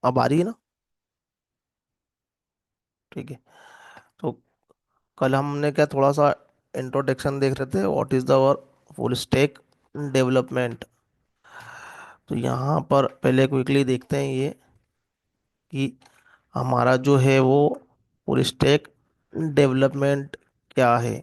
अब आ रही है ना? ठीक है। तो कल हमने क्या थोड़ा सा इंट्रोडक्शन देख रहे थे, what is the full stack development. तो यहाँ पर पहले क्विकली देखते हैं ये कि हमारा जो है वो फुल स्टैक डेवलपमेंट क्या है।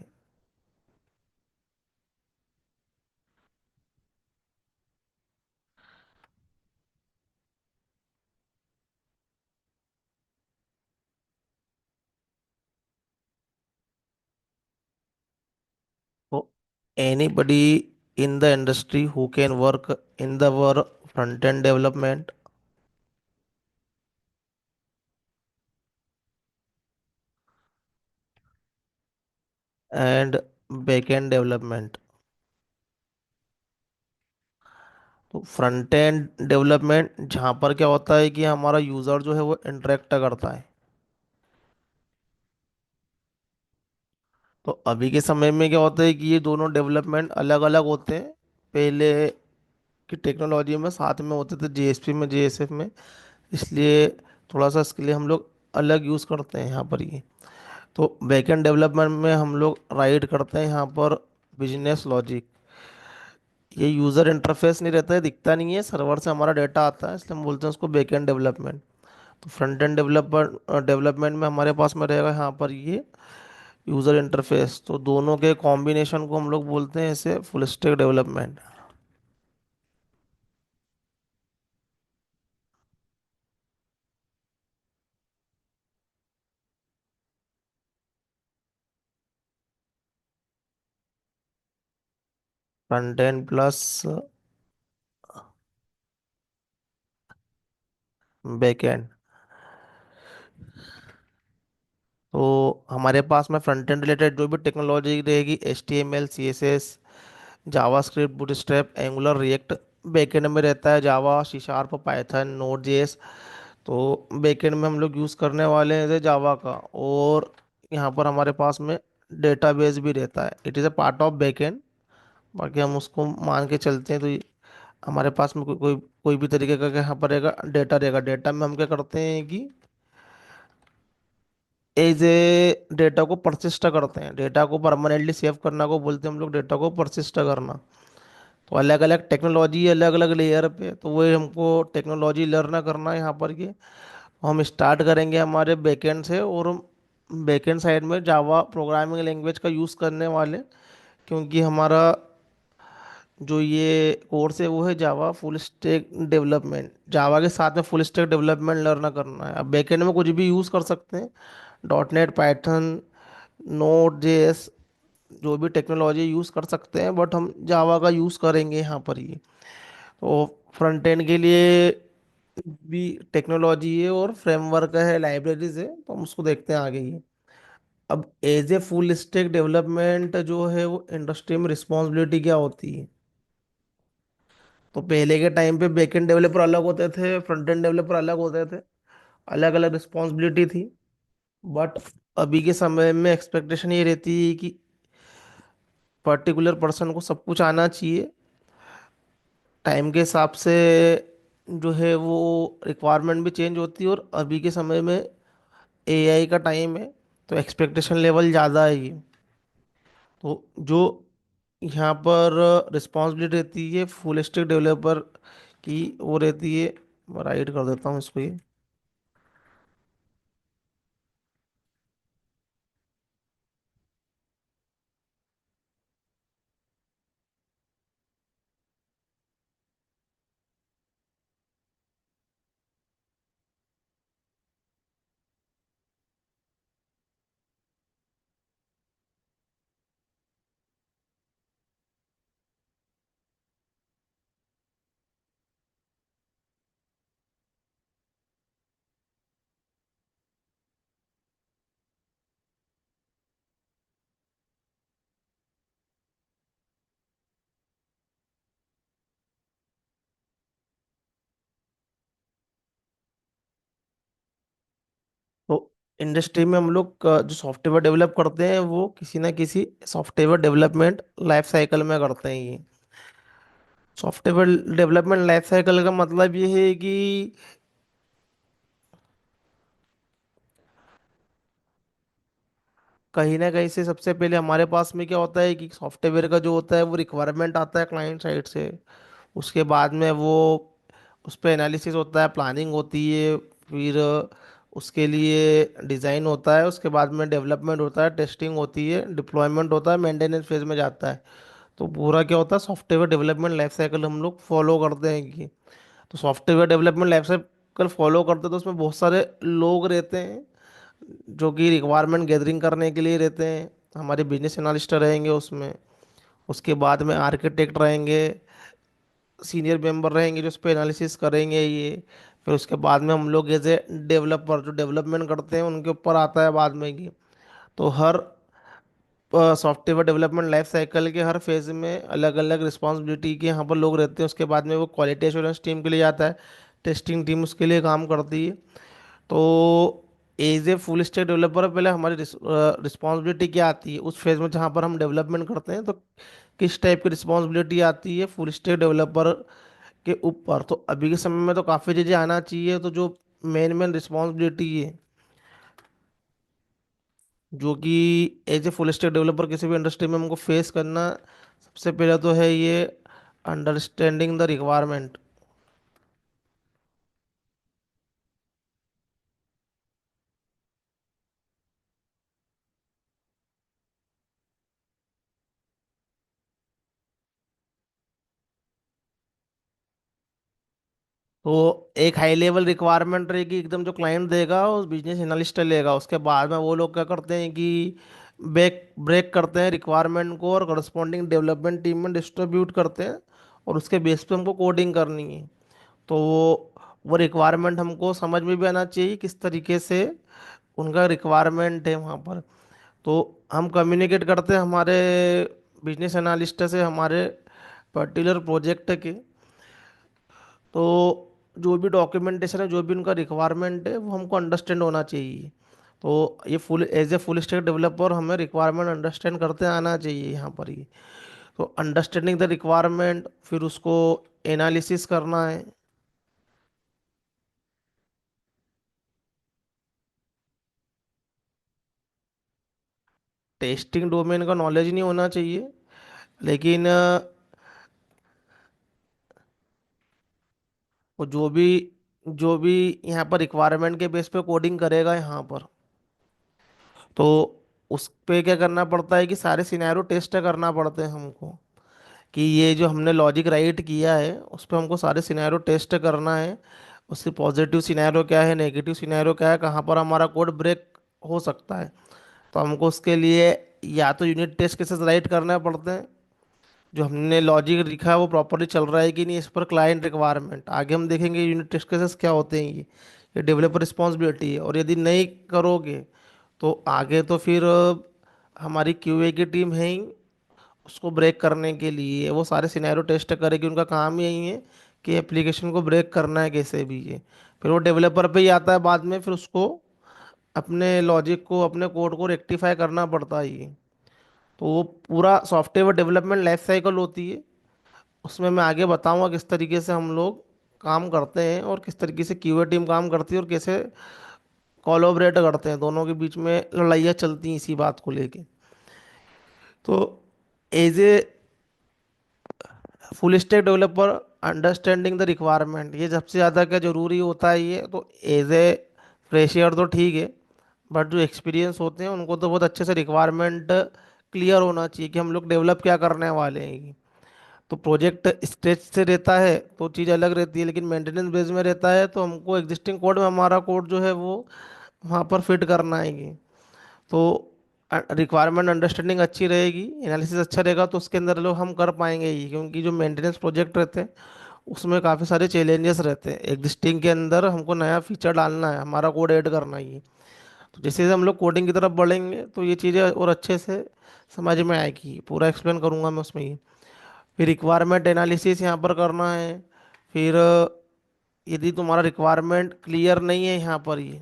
तो anybody in the industry who can work in the front end development and back end development। तो फ्रंट एंड डेवलपमेंट जहाँ पर क्या होता है कि हमारा यूज़र जो है वो इंटरेक्ट करता है। तो अभी के समय में क्या होता है कि ये दोनों डेवलपमेंट अलग अलग होते हैं। पहले की टेक्नोलॉजी में साथ में होते थे, जेएसपी में, जेएसएफ में। इसलिए थोड़ा सा इसके लिए हम लोग अलग यूज़ करते हैं यहाँ पर ये। तो बैकएंड डेवलपमेंट में हम लोग राइट करते हैं यहाँ पर बिजनेस लॉजिक। ये यूज़र इंटरफेस नहीं रहता है, दिखता नहीं है, सर्वर से हमारा डेटा आता है, इसलिए हम बोलते हैं उसको बैकएंड डेवलपमेंट। तो फ्रंट एंड डेवलपमेंट में हमारे पास में रहेगा यहाँ पर ये यूज़र इंटरफेस। तो दोनों के कॉम्बिनेशन को हम लोग बोलते हैं इसे full stack development. Front end plus back and. तो हमारे पास में फ्रंट एंड रिलेटेड जो भी टेक्नोलॉजी रहेगी, H T M L, C S S, JavaScript, Bootstrap, Angular, React. Backend में रहता है Java, C sharp, Python, Node JS. तो बैकएंड में हम लोग यूज़ करने वाले हैं जावा का। और यहाँ पर हमारे पास में डेटाबेस भी रहता है, it is a part of backend. बाकी हम उसको मान के चलते हैं। तो हमारे पास में कोई भी तरीके का यहाँ पर रहेगा डेटा रहेगा। डेटा में हम क्या करते हैं कि एज ए डेटा को परसिस्ट करते हैं। डेटा को परमानेंटली सेव करना को बोलते हैं हम लोग, डेटा को परसिस्ट करना। तो अलग अलग टेक्नोलॉजी, अलग अलग लेयर पे, तो वो हमको टेक्नोलॉजी लर्न करना है यहाँ पर के। हम स्टार्ट करेंगे हमारे बैकएंड से, और बैकएंड साइड में जावा प्रोग्रामिंग लैंग्वेज का यूज़ करने वाले, क्योंकि हमारा जो ये कोर्स है वो है जावा फुल स्टैक डेवलपमेंट। जावा के साथ में फुल स्टैक डेवलपमेंट लर्न करना है। अब बैकएंड में कुछ भी यूज़ कर सकते हैं, dot net, Python, Node JS, जो भी टेक्नोलॉजी यूज़ कर सकते हैं, बट हम जावा का यूज़ करेंगे यहाँ पर ही। तो फ्रंट एंड के लिए भी टेक्नोलॉजी है और फ्रेमवर्क है, लाइब्रेरीज है, तो हम उसको देखते हैं आगे ही। अब as a full stack development जो है वो इंडस्ट्री में रिस्पॉन्सिबिलिटी क्या होती है। तो पहले के टाइम पे बैकएंड डेवलपर अलग होते थे, फ्रंट एंड डेवलपर अलग होते थे, अलग अलग रिस्पॉन्सिबिलिटी थी। बट अभी के समय में एक्सपेक्टेशन ये रहती है कि पर्टिकुलर पर्सन को सब कुछ आना चाहिए। टाइम के हिसाब से जो है वो रिक्वायरमेंट भी चेंज होती है, और अभी के समय में एआई का टाइम है, तो एक्सपेक्टेशन लेवल ज़्यादा है ये। तो जो यहाँ पर रिस्पॉन्सिबिलिटी रहती है फुल स्टैक डेवलपर की, वो रहती है, राइट कर देता हूँ इसको ये। तो इंडस्ट्री में हम लोग जो सॉफ्टवेयर डेवलप करते हैं वो किसी ना किसी सॉफ्टवेयर डेवलपमेंट लाइफ साइकिल में करते हैं ये। सॉफ्टवेयर डेवलपमेंट लाइफ साइकिल का मतलब ये है कि कहीं ना कहीं से सबसे पहले हमारे पास में क्या होता है कि सॉफ्टवेयर का जो होता है वो रिक्वायरमेंट आता है क्लाइंट साइड से। उसके बाद में वो उस पर एनालिसिस होता है, प्लानिंग होती है, फिर उसके लिए डिज़ाइन होता है, उसके बाद में डेवलपमेंट होता है, टेस्टिंग होती है, डिप्लॉयमेंट होता है, मेंटेनेंस फेज में जाता है। तो पूरा क्या होता है, सॉफ्टवेयर डेवलपमेंट लाइफ साइकिल हम लोग फॉलो करते हैं कि। तो software development life cycle follow करते हैं तो उसमें बहुत सारे लोग रहते हैं जो कि रिक्वायरमेंट गैदरिंग करने के लिए रहते हैं। हमारे बिजनेस एनालिस्ट रहेंगे उसमें, उसके बाद में आर्किटेक्ट रहेंगे, सीनियर मेंबर रहेंगे जो उस पर एनालिसिस करेंगे ये। फिर उसके बाद में हम लोग एज ए डेवलपर जो डेवलपमेंट करते हैं उनके ऊपर आता है बाद में ये। तो हर सॉफ्टवेयर डेवलपमेंट लाइफ साइकिल के हर फेज में अलग अलग रिस्पॉन्सिबिलिटी के यहाँ पर लोग रहते हैं। उसके बाद में वो क्वालिटी एश्योरेंस टीम के लिए जाता है, टेस्टिंग टीम उसके लिए काम करती है। तो as a full stack developer पहले हमारी रिस्पॉन्सिबिलिटी क्या आती है उस फेज में जहाँ पर हम डेवलपमेंट करते हैं, तो किस टाइप की रिस्पॉन्सिबिलिटी आती है फुल स्टैक डेवलपर के ऊपर। तो अभी के समय में तो काफ़ी चीज़ें आना चाहिए। तो जो मेन मेन रिस्पॉन्सिबिलिटी है जो कि as a full stack developer किसी भी इंडस्ट्री में हमको फेस करना, सबसे पहले तो है ये अंडरस्टैंडिंग द रिक्वायरमेंट। तो एक हाई लेवल रिक्वायरमेंट रहेगी एकदम, जो क्लाइंट देगा उस बिजनेस एनालिस्ट लेगा। उसके बाद में वो लोग क्या करते हैं कि बैक ब्रेक करते हैं रिक्वायरमेंट को और करस्पॉन्डिंग डेवलपमेंट टीम में डिस्ट्रीब्यूट करते हैं, और उसके बेस पे हमको कोडिंग करनी है। तो वो रिक्वायरमेंट हमको समझ में भी आना चाहिए किस तरीके से उनका रिक्वायरमेंट है वहाँ पर। तो हम कम्युनिकेट करते हैं हमारे बिजनेस एनालिस्ट से हमारे पर्टिकुलर प्रोजेक्ट के। तो जो भी डॉक्यूमेंटेशन है, जो भी उनका रिक्वायरमेंट है, वो हमको अंडरस्टैंड होना चाहिए। तो ये full as a full stack developer हमें रिक्वायरमेंट अंडरस्टैंड करते आना चाहिए यहाँ पर ही। तो अंडरस्टैंडिंग द रिक्वायरमेंट, फिर उसको एनालिसिस करना है। टेस्टिंग डोमेन का नॉलेज नहीं होना चाहिए, लेकिन वो जो भी यहाँ पर रिक्वायरमेंट के बेस पे कोडिंग करेगा यहाँ पर, तो उस पे क्या करना पड़ता है कि सारे सिनेरियो टेस्ट करना पड़ते हैं हमको। कि ये जो हमने लॉजिक राइट किया है उस पर हमको सारे सिनेरियो टेस्ट करना है। उससे पॉजिटिव सिनेरियो क्या है, नेगेटिव सिनेरियो क्या है, कहाँ पर हमारा कोड ब्रेक हो सकता है। तो हमको उसके लिए या तो यूनिट टेस्ट केसेस राइट करने पड़ते हैं, जो हमने लॉजिक लिखा है वो प्रॉपरली चल रहा है कि नहीं, इस पर क्लाइंट रिक्वायरमेंट आगे हम देखेंगे यूनिट टेस्ट केसेस क्या होते हैं। ये डेवलपर रिस्पॉन्सिबिलिटी है। और यदि नहीं करोगे तो आगे तो फिर हमारी क्यूए की टीम है ही उसको ब्रेक करने के लिए। वो सारे सिनेरियो टेस्ट करेगी, उनका काम यही है कि एप्लीकेशन को ब्रेक करना है कैसे भी ये। फिर वो डेवलपर पे ही आता है बाद में, फिर उसको अपने लॉजिक को अपने कोड को रेक्टिफाई करना पड़ता है ये। तो वो पूरा सॉफ्टवेयर डेवलपमेंट लाइफ साइकिल होती है। उसमें मैं आगे बताऊंगा किस तरीके से हम लोग काम करते हैं और किस तरीके से क्यूए टीम काम करती है और कैसे कोलैबोरेट करते हैं, दोनों के बीच में लड़ाइयाँ चलती हैं इसी बात को लेके। तो as a full stack developer understanding the requirement ये सबसे ज़्यादा क्या ज़रूरी होता है ये। तो एज ए फ्रेशियर तो ठीक है, बट जो एक्सपीरियंस होते हैं उनको तो बहुत अच्छे से रिक्वायरमेंट क्लियर होना चाहिए कि हम लोग डेवलप क्या करने वाले हैं। तो प्रोजेक्ट स्टेज से रहता है तो चीज़ अलग रहती है, लेकिन मेंटेनेंस बेस में रहता है तो हमको एग्जिस्टिंग कोड में हमारा कोड जो है वो वहाँ पर फिट करना है। तो रिक्वायरमेंट अंडरस्टैंडिंग अच्छी रहेगी, एनालिसिस अच्छा रहेगा, तो उसके अंदर लोग हम कर पाएंगे ही। क्योंकि जो मेंटेनेंस प्रोजेक्ट रहते हैं उसमें काफ़ी सारे चैलेंजेस रहते हैं। एग्जिस्टिंग के अंदर हमको नया फीचर डालना है, हमारा कोड ऐड करना ही है। तो जैसे जैसे हम लोग कोडिंग की तरफ बढ़ेंगे तो ये चीज़ें और अच्छे से समझ में आएगी। पूरा एक्सप्लेन करूंगा मैं उसमें ही। फिर रिक्वायरमेंट एनालिसिस यहाँ पर करना है। फिर यदि तुम्हारा रिक्वायरमेंट क्लियर नहीं है यहाँ पर ये,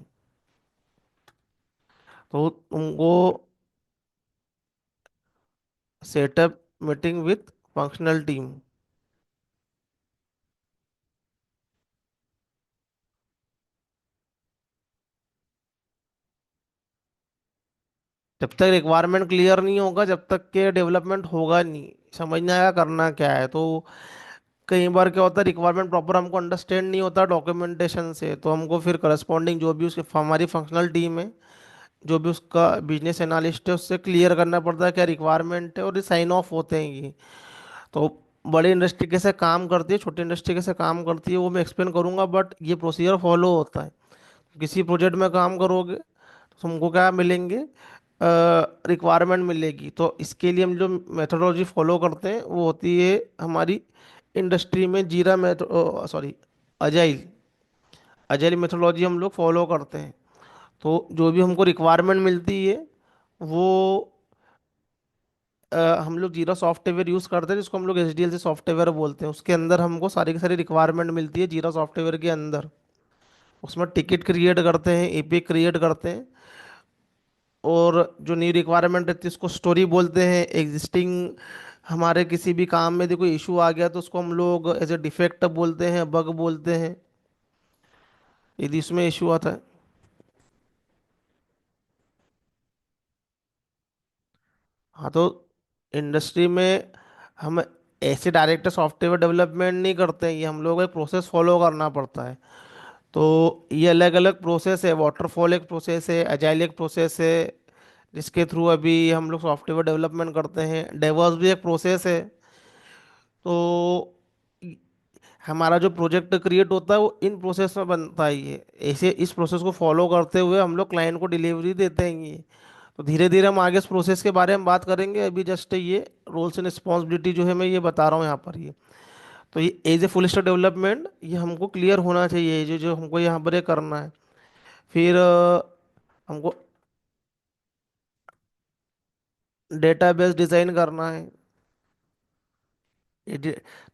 तो तुमको setup meeting with functional team. जब तक रिक्वायरमेंट क्लियर नहीं होगा, जब तक के डेवलपमेंट होगा नहीं। समझना आएगा करना क्या है। तो कई बार क्या होता है, रिक्वायरमेंट प्रॉपर हमको अंडरस्टैंड नहीं होता डॉक्यूमेंटेशन से, तो हमको फिर करस्पॉन्डिंग जो भी उसकी हमारी फंक्शनल टीम है, जो भी उसका बिजनेस एनालिस्ट है, उससे क्लियर करना पड़ता है क्या रिक्वायरमेंट है, और ये साइन ऑफ होते हैं ये। तो बड़ी इंडस्ट्री कैसे काम करती है, छोटी इंडस्ट्री कैसे काम करती है, वो मैं एक्सप्लेन करूंगा, बट ये प्रोसीजर फॉलो होता है। किसी प्रोजेक्ट में काम करोगे तो तुमको क्या मिलेंगे, रिक्वायरमेंट मिलेगी। तो इसके लिए हम जो मेथोडोलॉजी फॉलो करते हैं वो होती है हमारी इंडस्ट्री में जीरा मेथो सॉरी अजाइल अजाइल मेथोडोलॉजी हम लोग फॉलो करते हैं। तो जो भी हमको रिक्वायरमेंट मिलती है वो हम लोग जीरा सॉफ्टवेयर यूज़ करते हैं, जिसको हम लोग एचडीएल से सॉफ्टवेयर बोलते हैं। उसके अंदर हमको सारी की सारी रिक्वायरमेंट मिलती है जीरा सॉफ्टवेयर के अंदर। उसमें टिकट क्रिएट करते हैं, एपी क्रिएट करते हैं, और जो न्यू रिक्वायरमेंट रहती है उसको स्टोरी बोलते हैं। एग्जिस्टिंग हमारे किसी भी काम में यदि कोई इशू आ गया तो उसको हम लोग एज ए डिफेक्ट बोलते हैं, बग बोलते हैं, यदि इसमें इशू आता है। हाँ, तो इंडस्ट्री में हम ऐसे डायरेक्ट सॉफ्टवेयर डेवलपमेंट नहीं करते हैं, ये हम लोग एक प्रोसेस फॉलो करना पड़ता है। तो ये अलग अलग प्रोसेस है, वाटरफॉल एक प्रोसेस है, एजाइल एक प्रोसेस है, जिसके थ्रू अभी हम लोग सॉफ्टवेयर डेवलपमेंट करते हैं। डेवॉप्स भी एक प्रोसेस है। तो हमारा जो प्रोजेक्ट क्रिएट होता है वो इन प्रोसेस में बनता है ये। ऐसे इस प्रोसेस को फॉलो करते हुए हम लोग क्लाइंट को डिलीवरी देते हैं ये। तो धीरे धीरे हम आगे इस प्रोसेस के बारे में बात करेंगे, अभी जस्ट ये रोल्स एंड रिस्पॉन्सिबिलिटी जो है मैं ये बता रहा हूँ यहाँ पर ये। तो ये as a full stack development ये हमको क्लियर होना चाहिए, जो जो हमको यहाँ पर ये करना है। फिर हमको डेटाबेस डिज़ाइन करना है। ये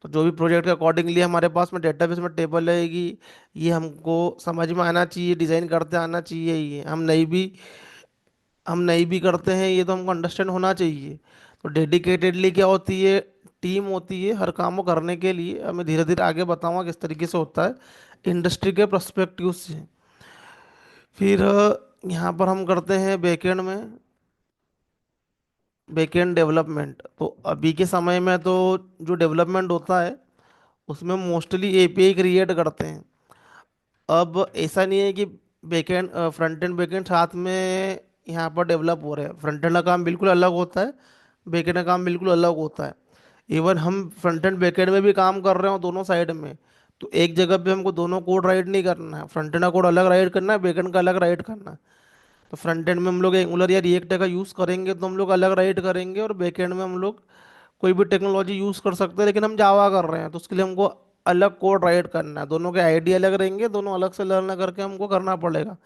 तो जो भी प्रोजेक्ट के अकॉर्डिंगली हमारे पास में डेटाबेस में टेबल रहेगी, ये हमको समझ में आना चाहिए, डिज़ाइन करते आना चाहिए। ये हम नहीं भी करते हैं ये, तो हमको अंडरस्टैंड होना चाहिए। तो डेडिकेटेडली क्या होती है, टीम होती है हर काम को करने के लिए। अब मैं धीरे धीरे आगे बताऊंगा किस तरीके से होता है इंडस्ट्री के पर्सपेक्टिव से। फिर यहाँ पर हम करते हैं बैकएंड में बैकएंड डेवलपमेंट। तो अभी के समय में तो जो डेवलपमेंट होता है उसमें मोस्टली एपीआई क्रिएट करते हैं। अब ऐसा नहीं है कि बैकएंड फ्रंट एंड बैकएंड साथ में यहाँ पर डेवलप हो रहे हैं। फ्रंट एंड का काम बिल्कुल अलग होता है, बैकएंड का काम बिल्कुल अलग होता है। इवन हम फ्रंट एंड बैकएंड में भी काम कर रहे हो दोनों साइड में, तो एक जगह पे हमको दोनों कोड राइट नहीं करना है। फ्रंट एंड का कोड अलग राइट करना है, बैकएंड का अलग राइट करना है। तो फ्रंट एंड में हम लोग एंगुलर या रिएक्ट का यूज़ करेंगे तो हम लोग अलग राइट करेंगे, और बैकएंड में हम लोग कोई भी टेक्नोलॉजी यूज़ कर सकते हैं। लेकिन हम जावा कर रहे हैं तो उसके लिए हमको अलग कोड राइट करना है, दोनों के आईडी अलग रहेंगे, दोनों अलग से लर्न करके हमको करना पड़ेगा।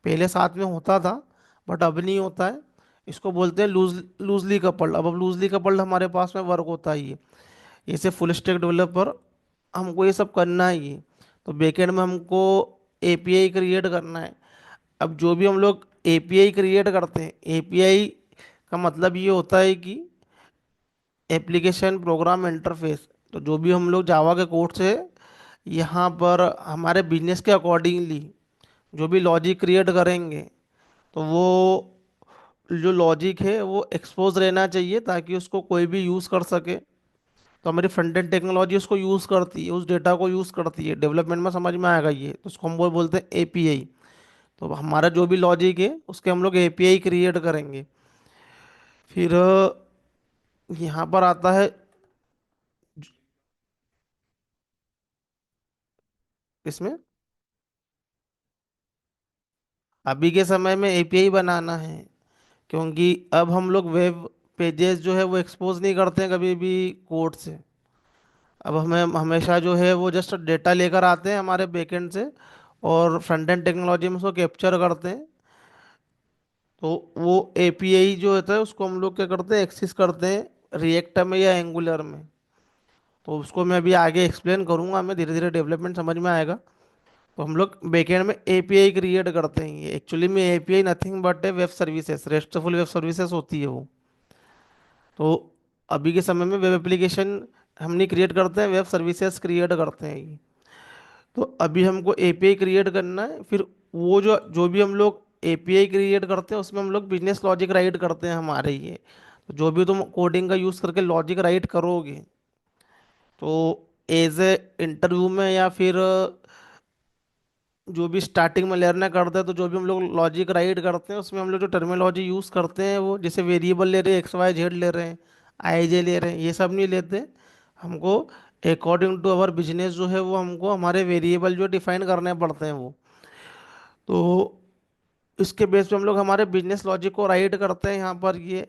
पहले साथ में होता था बट अब नहीं होता है। इसको बोलते हैं लूजली कपल्ड। अब लूजली कपल्ड हमारे पास में वर्क होता है ये। जैसे फुल स्टैक डेवलपर हमको ये सब करना है ये। तो बैकएंड में हमको एपीआई क्रिएट करना है। अब जो भी हम लोग एपीआई क्रिएट करते हैं, एपीआई का मतलब ये होता है कि एप्लीकेशन प्रोग्राम इंटरफेस। तो जो भी हम लोग जावा के कोड से यहाँ पर हमारे बिजनेस के अकॉर्डिंगली जो भी लॉजिक क्रिएट करेंगे, तो वो जो लॉजिक है वो एक्सपोज रहना चाहिए ताकि उसको कोई भी यूज़ कर सके। तो हमारी फ्रंट एंड टेक्नोलॉजी उसको यूज़ करती है, उस डेटा को यूज़ करती है। डेवलपमेंट में समझ में आएगा ये, तो उसको हम वो बोलते हैं एपीआई। तो हमारा जो भी लॉजिक है उसके हम लोग एपीआई क्रिएट करेंगे। फिर यहाँ पर आता है इसमें अभी के समय में एपीआई बनाना है, क्योंकि अब हम लोग वेब पेजेस जो है वो एक्सपोज नहीं करते हैं कभी भी कोड से। अब हमें हमेशा जो है वो जस्ट डेटा लेकर आते हैं हमारे बैकएंड से, और फ्रंट एंड टेक्नोलॉजी में उसको कैप्चर करते हैं। तो वो एपीआई जो होता है उसको हम लोग क्या करते हैं, एक्सेस करते हैं रिएक्ट में या एंगुलर में। तो उसको मैं अभी आगे एक्सप्लेन करूंगा, मैं धीरे धीरे डेवलपमेंट समझ में आएगा। तो हम लोग बैकएंड में एपीआई क्रिएट करते हैं। ये एक्चुअली में API nothing but A web services, restful web services होती है वो। तो अभी के समय में वेब एप्लीकेशन हम नहीं क्रिएट करते हैं, वेब सर्विसेज क्रिएट करते हैं। तो अभी हमको एपीआई क्रिएट करना है। फिर वो जो जो भी हम लोग एपीआई क्रिएट करते हैं उसमें हम लोग बिजनेस लॉजिक राइट करते हैं हमारे ये। तो जो भी तुम कोडिंग का यूज़ करके लॉजिक राइट करोगे, तो एज ए इंटरव्यू में या फिर जो भी स्टार्टिंग में लर्न करते हैं, तो जो भी हम लोग लॉजिक राइट करते हैं उसमें हम लोग जो टर्मिनोलॉजी यूज़ करते हैं, वो जैसे वेरिएबल ले रहे हैं, एक्स वाई जेड ले रहे हैं, आई जे ले रहे हैं, ये सब नहीं लेते। हमको अकॉर्डिंग टू अवर बिजनेस जो है वो हमको हमारे वेरिएबल जो डिफाइन करने पड़ते हैं वो। तो इसके बेस पे हम लोग हमारे बिजनेस लॉजिक को राइट करते हैं यहाँ पर ये।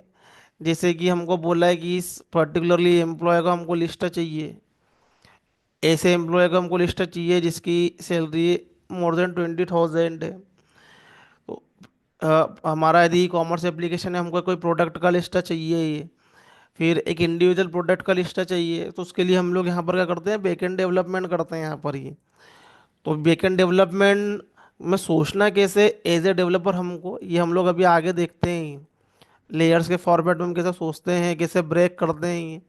जैसे कि हमको बोला है कि इस पर्टिकुलरली एम्प्लॉय का हमको लिस्ट चाहिए, ऐसे एम्प्लॉय का हमको लिस्ट चाहिए जिसकी सैलरी मोर देन 20,000 है। तो हमारा यदि ई कॉमर्स एप्लीकेशन है, हमको कोई प्रोडक्ट का लिस्ट चाहिए ये, फिर एक इंडिविजुअल प्रोडक्ट का लिस्ट चाहिए, तो उसके लिए हम लोग यहाँ पर क्या करते हैं, बैकएंड डेवलपमेंट करते हैं यहाँ पर ये। तो बैकएंड डेवलपमेंट में सोचना कैसे एज ए डेवलपर, हमको ये हम लोग अभी आगे देखते हैं लेयर्स के फॉर्मेट में हम कैसे सोचते हैं, कैसे ब्रेक करते हैं ये।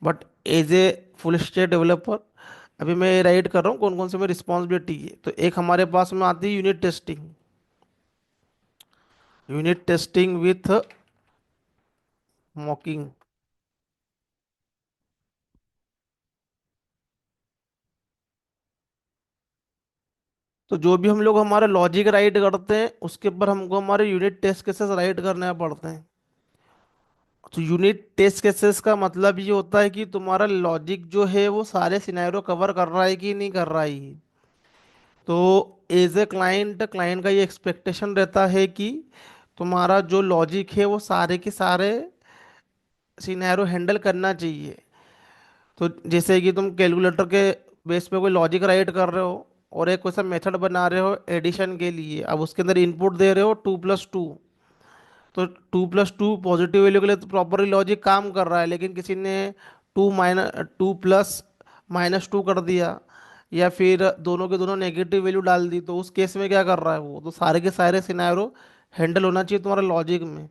But as a full stack developer अभी मैं राइट कर रहा हूँ कौन कौन से मेरी रिस्पॉन्सिबिलिटी है। तो एक हमारे पास में आती है unit testing. Unit testing with मॉकिंग। तो जो भी हम लोग हमारा लॉजिक राइट करते हैं उसके ऊपर हमको हमारे यूनिट टेस्ट केसेस राइट करने पड़ते हैं। तो यूनिट टेस्ट केसेस का मतलब ये होता है कि तुम्हारा लॉजिक जो है वो सारे सिनेरियो कवर कर रहा है कि नहीं कर रहा है। तो एज ए क्लाइंट, क्लाइंट का ये एक्सपेक्टेशन रहता है कि तुम्हारा जो लॉजिक है वो सारे के सारे सिनेरियो हैंडल करना चाहिए। तो जैसे कि तुम कैलकुलेटर के बेस पे कोई लॉजिक राइट कर रहे हो और एक कोई सा मेथड बना रहे हो एडिशन के लिए, अब उसके अंदर इनपुट दे रहे हो 2+2। तो 2+2 पॉजिटिव वैल्यू के लिए तो प्रॉपरली लॉजिक काम कर रहा है, लेकिन किसी ने 2+2 कर दिया, या फिर दोनों के दोनों नेगेटिव वैल्यू डाल दी, तो उस केस में क्या कर रहा है वो, तो सारे के सारे सिनेरियो हैंडल होना चाहिए तुम्हारा लॉजिक में।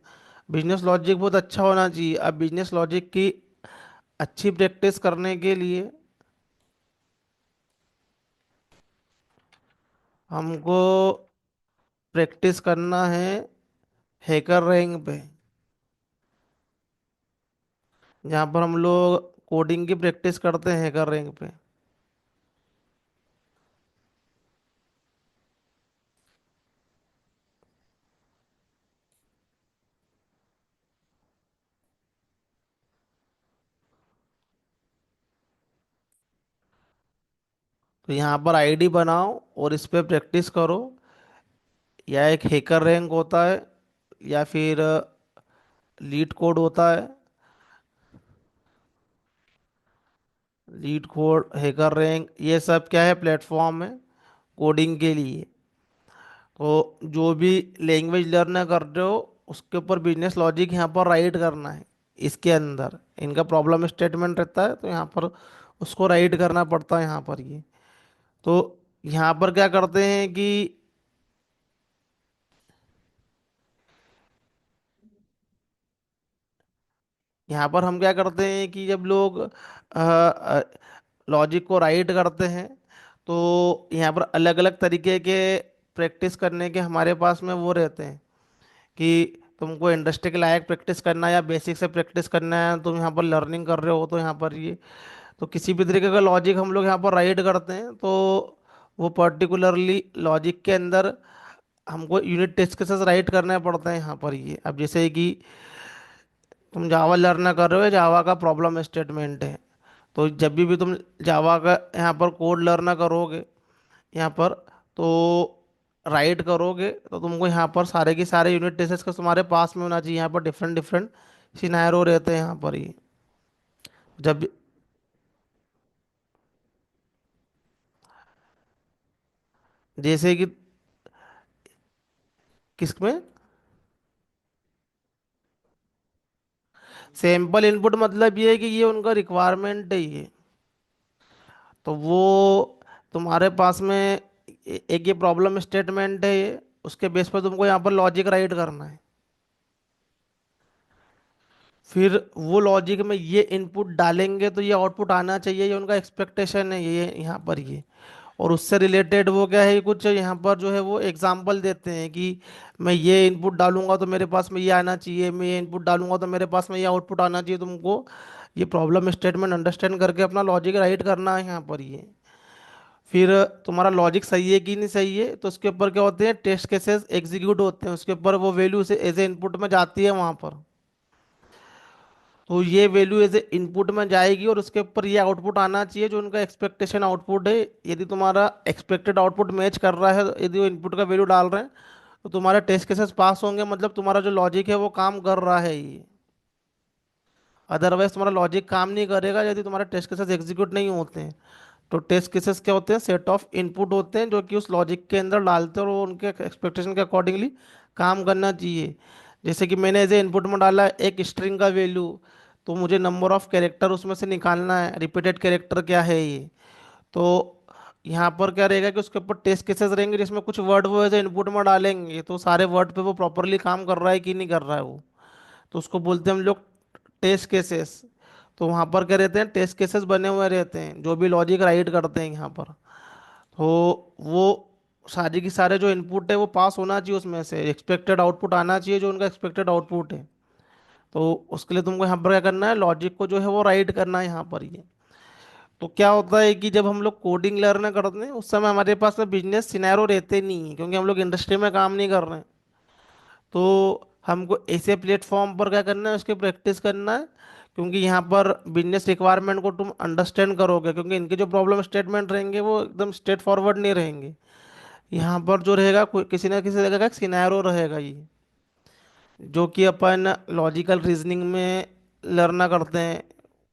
बिजनेस लॉजिक बहुत अच्छा होना चाहिए। अब बिजनेस लॉजिक की अच्छी प्रैक्टिस करने के लिए हमको प्रैक्टिस करना है हैकर रैंक पे, जहाँ पर हम लोग कोडिंग की प्रैक्टिस करते हैं हैकर रैंक पे। तो यहाँ पर आईडी बनाओ और इस पे प्रैक्टिस करो। या एक हैकर रैंक होता है, या फिर लीड कोड होता है। लीड कोड, हैकर रैंक, ये सब क्या है, प्लेटफॉर्म है कोडिंग के लिए। तो जो भी लैंग्वेज लर्न कर रहे हो उसके ऊपर बिजनेस लॉजिक यहाँ पर राइट करना है। इसके अंदर इनका प्रॉब्लम स्टेटमेंट रहता है, तो यहाँ पर उसको राइट करना पड़ता है यहाँ पर ये। तो यहाँ पर क्या करते हैं कि यहाँ पर हम क्या करते हैं कि जब लोग लॉजिक को राइट करते हैं, तो यहाँ पर अलग अलग तरीके के प्रैक्टिस करने के हमारे पास में वो रहते हैं कि तुमको इंडस्ट्री के लायक प्रैक्टिस करना है या बेसिक से प्रैक्टिस करना है, तुम यहाँ पर लर्निंग कर रहे हो तो यहाँ पर ये। तो किसी भी तरीके का लॉजिक हम लोग यहाँ पर राइट करते हैं, तो वो पर्टिकुलरली लॉजिक के अंदर हमको यूनिट टेस्ट के साथ राइट करने पड़ते हैं यहाँ पर ये। अब जैसे कि तुम जावा लर्न कर रहे हो, जावा का प्रॉब्लम स्टेटमेंट है, तो जब भी तुम जावा का यहाँ पर कोड लर्न करोगे यहाँ पर, तो राइट करोगे, तो तुमको यहाँ पर सारे के सारे यूनिट टेस्ट का तुम्हारे पास में होना चाहिए। यहाँ पर डिफरेंट डिफरेंट सिनेरियो रहते हैं यहाँ पर ही। जब जैसे कि किसमें सैंपल इनपुट, मतलब ये है कि ये उनका रिक्वायरमेंट है ये। तो वो तुम्हारे पास में एक ये प्रॉब्लम स्टेटमेंट है ये, उसके बेस पर तुमको यहाँ पर लॉजिक राइट करना है। फिर वो लॉजिक में ये इनपुट डालेंगे तो ये आउटपुट आना चाहिए, ये उनका एक्सपेक्टेशन है ये यहाँ पर ये। और उससे रिलेटेड वो क्या है, कुछ यहाँ पर जो है वो एग्जाम्पल देते हैं कि मैं ये इनपुट डालूंगा तो मेरे पास में ये आना चाहिए, मैं ये इनपुट डालूंगा तो मेरे पास में ये आउटपुट आना चाहिए। तुमको ये प्रॉब्लम स्टेटमेंट अंडरस्टैंड करके अपना लॉजिक राइट करना है यहाँ पर ये। फिर तुम्हारा लॉजिक सही है कि नहीं सही है, तो उसके ऊपर क्या होते हैं, टेस्ट केसेस एग्जीक्यूट होते हैं, उसके ऊपर वो वैल्यू से एज ए इनपुट में जाती है वहाँ पर। तो ये वैल्यू एज ए इनपुट में जाएगी और उसके ऊपर ये आउटपुट आना चाहिए जो उनका एक्सपेक्टेशन आउटपुट है। यदि तुम्हारा एक्सपेक्टेड आउटपुट मैच कर रहा है, यदि वो इनपुट का वैल्यू डाल रहे हैं, तो तुम्हारे टेस्ट केसेस पास होंगे, मतलब तुम्हारा जो लॉजिक है वो काम कर रहा है ये। अदरवाइज तुम्हारा लॉजिक काम नहीं करेगा यदि तुम्हारे टेस्ट केसेस एग्जीक्यूट नहीं होते हैं। तो टेस्ट केसेस क्या होते हैं, सेट ऑफ इनपुट होते हैं जो कि उस लॉजिक के अंदर डालते हैं और वो उनके एक्सपेक्टेशन के अकॉर्डिंगली काम करना चाहिए। जैसे कि मैंने एज ए इनपुट में डाला एक स्ट्रिंग का वैल्यू, तो मुझे नंबर ऑफ कैरेक्टर उसमें से निकालना है, रिपीटेड कैरेक्टर क्या है ये। तो यहाँ पर क्या रहेगा कि उसके ऊपर टेस्ट केसेस रहेंगे जिसमें कुछ वर्ड वो एज ए इनपुट में डालेंगे, तो सारे वर्ड पे वो प्रॉपरली काम कर रहा है कि नहीं कर रहा है वो, तो उसको बोलते हैं हम लोग टेस्ट केसेस। तो वहाँ पर क्या रहते हैं, टेस्ट केसेस बने हुए रहते हैं जो भी लॉजिक राइट करते हैं यहाँ पर। तो वो सारे की सारे जो इनपुट है वो पास होना चाहिए, उसमें से एक्सपेक्टेड आउटपुट आना चाहिए जो उनका एक्सपेक्टेड आउटपुट है। तो उसके लिए तुमको यहाँ पर क्या करना है, लॉजिक को जो है वो राइट करना है यहाँ पर ये। तो क्या होता है कि जब हम लोग कोडिंग लर्न करते हैं उस समय हमारे पास में बिजनेस सिनेरियो रहते नहीं है, क्योंकि हम लोग इंडस्ट्री में काम नहीं कर रहे हैं। तो हमको ऐसे प्लेटफॉर्म पर क्या करना है, उसकी प्रैक्टिस करना है, क्योंकि यहाँ पर बिजनेस रिक्वायरमेंट को तुम अंडरस्टैंड करोगे, क्योंकि इनके जो प्रॉब्लम स्टेटमेंट रहेंगे वो एकदम स्ट्रेट फॉरवर्ड नहीं रहेंगे। यहाँ पर जो रहेगा कोई किसी ना किसी जगह का सिनेरियो रहेगा ये, जो कि अपन लॉजिकल रीजनिंग में लर्न करते हैं।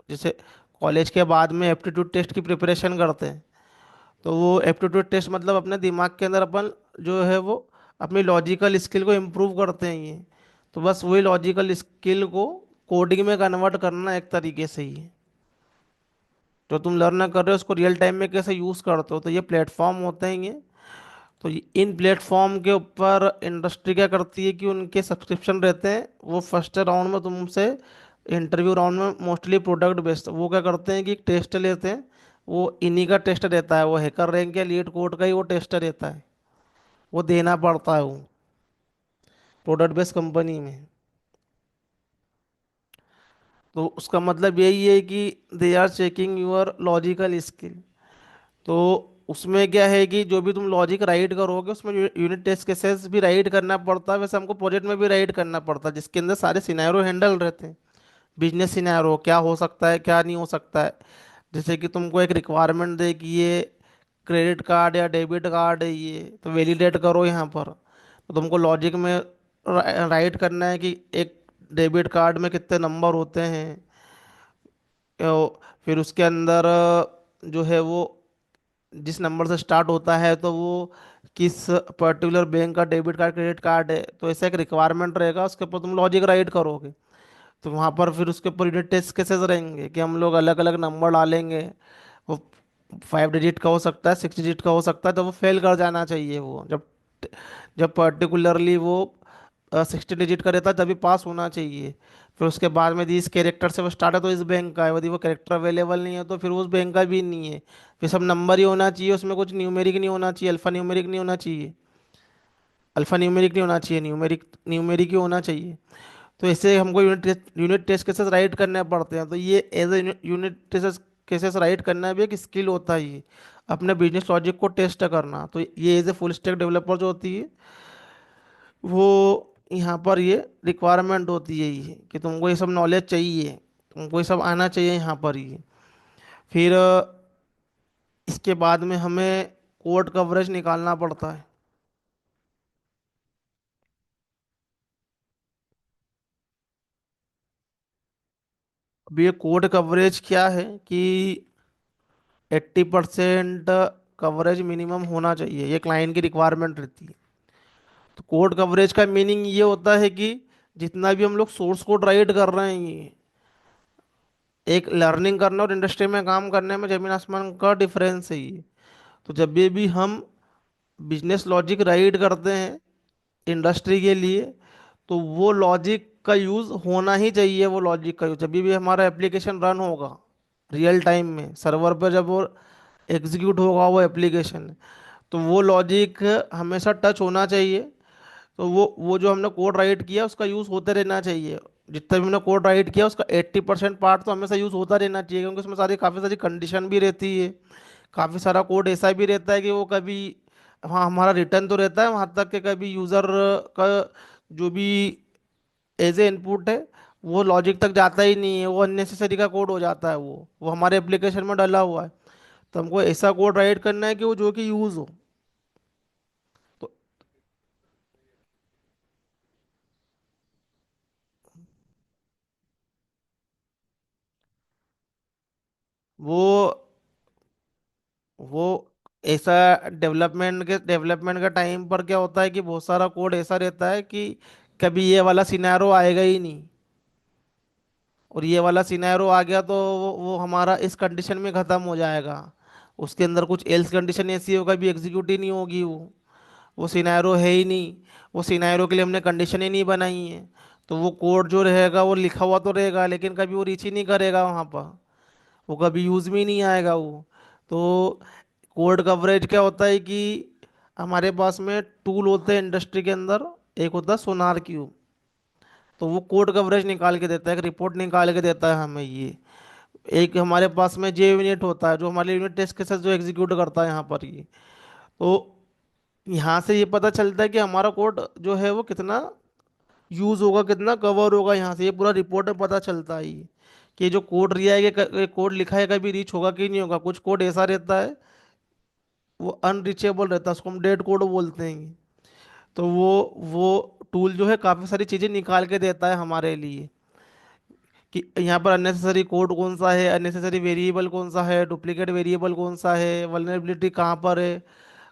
जैसे कॉलेज के बाद में एप्टीट्यूड टेस्ट की प्रिपरेशन करते हैं, तो वो एप्टीट्यूड टेस्ट मतलब अपने दिमाग के अंदर अपन जो है वो अपनी लॉजिकल स्किल को इम्प्रूव करते हैं ये। तो बस वही लॉजिकल स्किल को कोडिंग में कन्वर्ट करना एक तरीके से ही है। जो तुम लर्न कर रहे हो उसको रियल टाइम में कैसे यूज़ करते हो, तो ये प्लेटफॉर्म होते हैं ये। तो इन प्लेटफॉर्म के ऊपर इंडस्ट्री क्या करती है कि उनके सब्सक्रिप्शन रहते हैं, वो फर्स्ट राउंड में तुमसे, इंटरव्यू राउंड में मोस्टली प्रोडक्ट बेस्ड वो क्या करते हैं कि टेस्ट लेते हैं। वो इन्हीं का टेस्ट रहता है, वो हैकर रैंक या लीड कोड का ही वो टेस्ट रहता है, वो देना पड़ता है वो प्रोडक्ट बेस्ड कंपनी में। तो उसका मतलब यही है कि they are checking your logical skill. तो उसमें क्या है कि जो भी तुम लॉजिक राइट करोगे उसमें यूनिट टेस्ट केसेस भी राइट करना पड़ता है, वैसे हमको प्रोजेक्ट में भी राइट करना पड़ता है जिसके अंदर सारे सिनेरियो हैंडल रहते हैं। बिजनेस सिनेरियो क्या हो सकता है क्या नहीं हो सकता है। जैसे कि तुमको एक रिक्वायरमेंट दे कि ये क्रेडिट कार्ड या डेबिट कार्ड है ये, तो वैलिडेट करो यहाँ पर। तो तुमको लॉजिक में राइट करना है कि एक डेबिट कार्ड में कितने नंबर होते हैं। फिर उसके अंदर जो है वो जिस नंबर से स्टार्ट होता है तो वो किस पर्टिकुलर बैंक का डेबिट कार्ड क्रेडिट कार्ड है, तो ऐसा एक रिक्वायरमेंट रहेगा, उसके ऊपर तुम लॉजिक राइट करोगे। तो वहाँ पर फिर उसके ऊपर यूनिट टेस्ट केसेस रहेंगे कि हम लोग अलग अलग नंबर डालेंगे। वो 5 डिजिट का हो सकता है, 6 डिजिट का हो सकता है, तो वो फेल कर जाना चाहिए वो, जब जब पर्टिकुलरली वो 60 डिजिट का रहता है तभी पास होना चाहिए। फिर उसके बाद में यदि इस कैरेक्टर से वो स्टार्ट है तो इस बैंक का है, यदि वो कैरेक्टर अवेलेबल नहीं है तो फिर उस बैंक का भी नहीं है। फिर सब नंबर ही होना चाहिए, उसमें कुछ न्यूमेरिक नहीं होना चाहिए, अल्फा न्यूमेरिक नहीं होना चाहिए। अल्फा न्यूमेरिक नहीं होना चाहिए, न्यूमेरिक न्यूमेरिक ही होना चाहिए। तो ऐसे हमको यूनिट टेस्ट केसेस राइट करने पड़ते हैं। तो ये as a unit test cases write करना भी एक स्किल होता है ये, अपने बिजनेस लॉजिक को टेस्ट करना। तो ये as a full stack developer जो होती है वो यहाँ पर ये रिक्वायरमेंट होती है ये कि तुमको ये सब नॉलेज चाहिए, तुमको ये सब आना चाहिए यहाँ पर ये। फिर इसके बाद में हमें कोड कवरेज निकालना पड़ता है। अब ये कोड कवरेज क्या है कि 80% कवरेज मिनिमम होना चाहिए, ये क्लाइंट की रिक्वायरमेंट रहती है। तो कोड कवरेज का मीनिंग ये होता है कि जितना भी हम लोग सोर्स कोड राइट कर रहे हैं ये, एक लर्निंग करना और इंडस्ट्री में काम करने में जमीन आसमान का डिफरेंस है ये। तो जब भी हम बिजनेस लॉजिक राइट करते हैं इंडस्ट्री के लिए, तो वो लॉजिक का यूज़ होना ही चाहिए। वो लॉजिक का यूज़ जब भी हमारा एप्लीकेशन रन होगा रियल टाइम में सर्वर पर, जब वो एग्जीक्यूट होगा वो एप्लीकेशन। तो वो लॉजिक हमेशा टच होना चाहिए। तो वो जो हमने कोड राइट किया उसका यूज़ होते रहना चाहिए। जितना भी हमने कोड राइट किया उसका 80% पार्ट तो हमेशा यूज़ होता रहना चाहिए, क्योंकि उसमें सारी काफ़ी सारी कंडीशन भी रहती है। काफ़ी सारा कोड ऐसा भी रहता है कि वो कभी, हाँ, हमारा रिटर्न तो रहता है वहाँ तक कि कभी यूज़र का जो भी एज ए इनपुट है वो लॉजिक तक जाता ही नहीं है, वो अननेसेसरी का कोड हो जाता है, वो हमारे एप्लीकेशन में डला हुआ है। तो हमको ऐसा कोड राइट करना है कि वो जो कि यूज़ हो। तो वो वो ऐसा डेवलपमेंट के टाइम पर क्या होता है कि बहुत सारा कोड ऐसा रहता है कि कभी ये वाला सिनेरियो आएगा ही नहीं, और ये वाला सिनेरियो आ गया तो वो हमारा इस कंडीशन में ख़त्म हो जाएगा। उसके अंदर कुछ एल्स कंडीशन ऐसी होगा भी एग्जीक्यूट ही नहीं होगी वो सिनेरियो है ही नहीं। वो सिनेरियो के लिए हमने कंडीशन ही नहीं बनाई है। तो वो कोड जो रहेगा वो लिखा हुआ तो रहेगा लेकिन कभी वो रीच ही नहीं करेगा वहाँ पर, वो कभी यूज़ में ही नहीं आएगा वो। तो कोड कवरेज क्या होता है कि हमारे पास में टूल होते हैं इंडस्ट्री के अंदर। एक होता है सोनार क्यूब, तो वो कोड कवरेज निकाल के देता है, एक रिपोर्ट निकाल के देता है हमें ये। एक हमारे पास में जे यूनिट होता है जो हमारे यूनिट टेस्ट के साथ जो एग्जीक्यूट करता है यहाँ पर ये। तो यहाँ से ये पता चलता है कि हमारा कोड जो है वो कितना यूज होगा, कितना कवर होगा, यहाँ से ये पूरा रिपोर्ट में पता चलता है ये कि ये जो कोड रिया है ये कोड लिखा है कभी रीच होगा कि नहीं होगा। कुछ कोड ऐसा रहता है वो अनरीचेबल रहता है, उसको हम डेड कोड बोलते हैं। तो वो टूल जो है काफ़ी सारी चीज़ें निकाल के देता है हमारे लिए कि यहाँ पर अननेसेसरी कोड कौन सा है, अननेसेसरी वेरिएबल कौन सा है, डुप्लीकेट वेरिएबल कौन सा है, वल्नरेबिलिटी कहाँ पर है,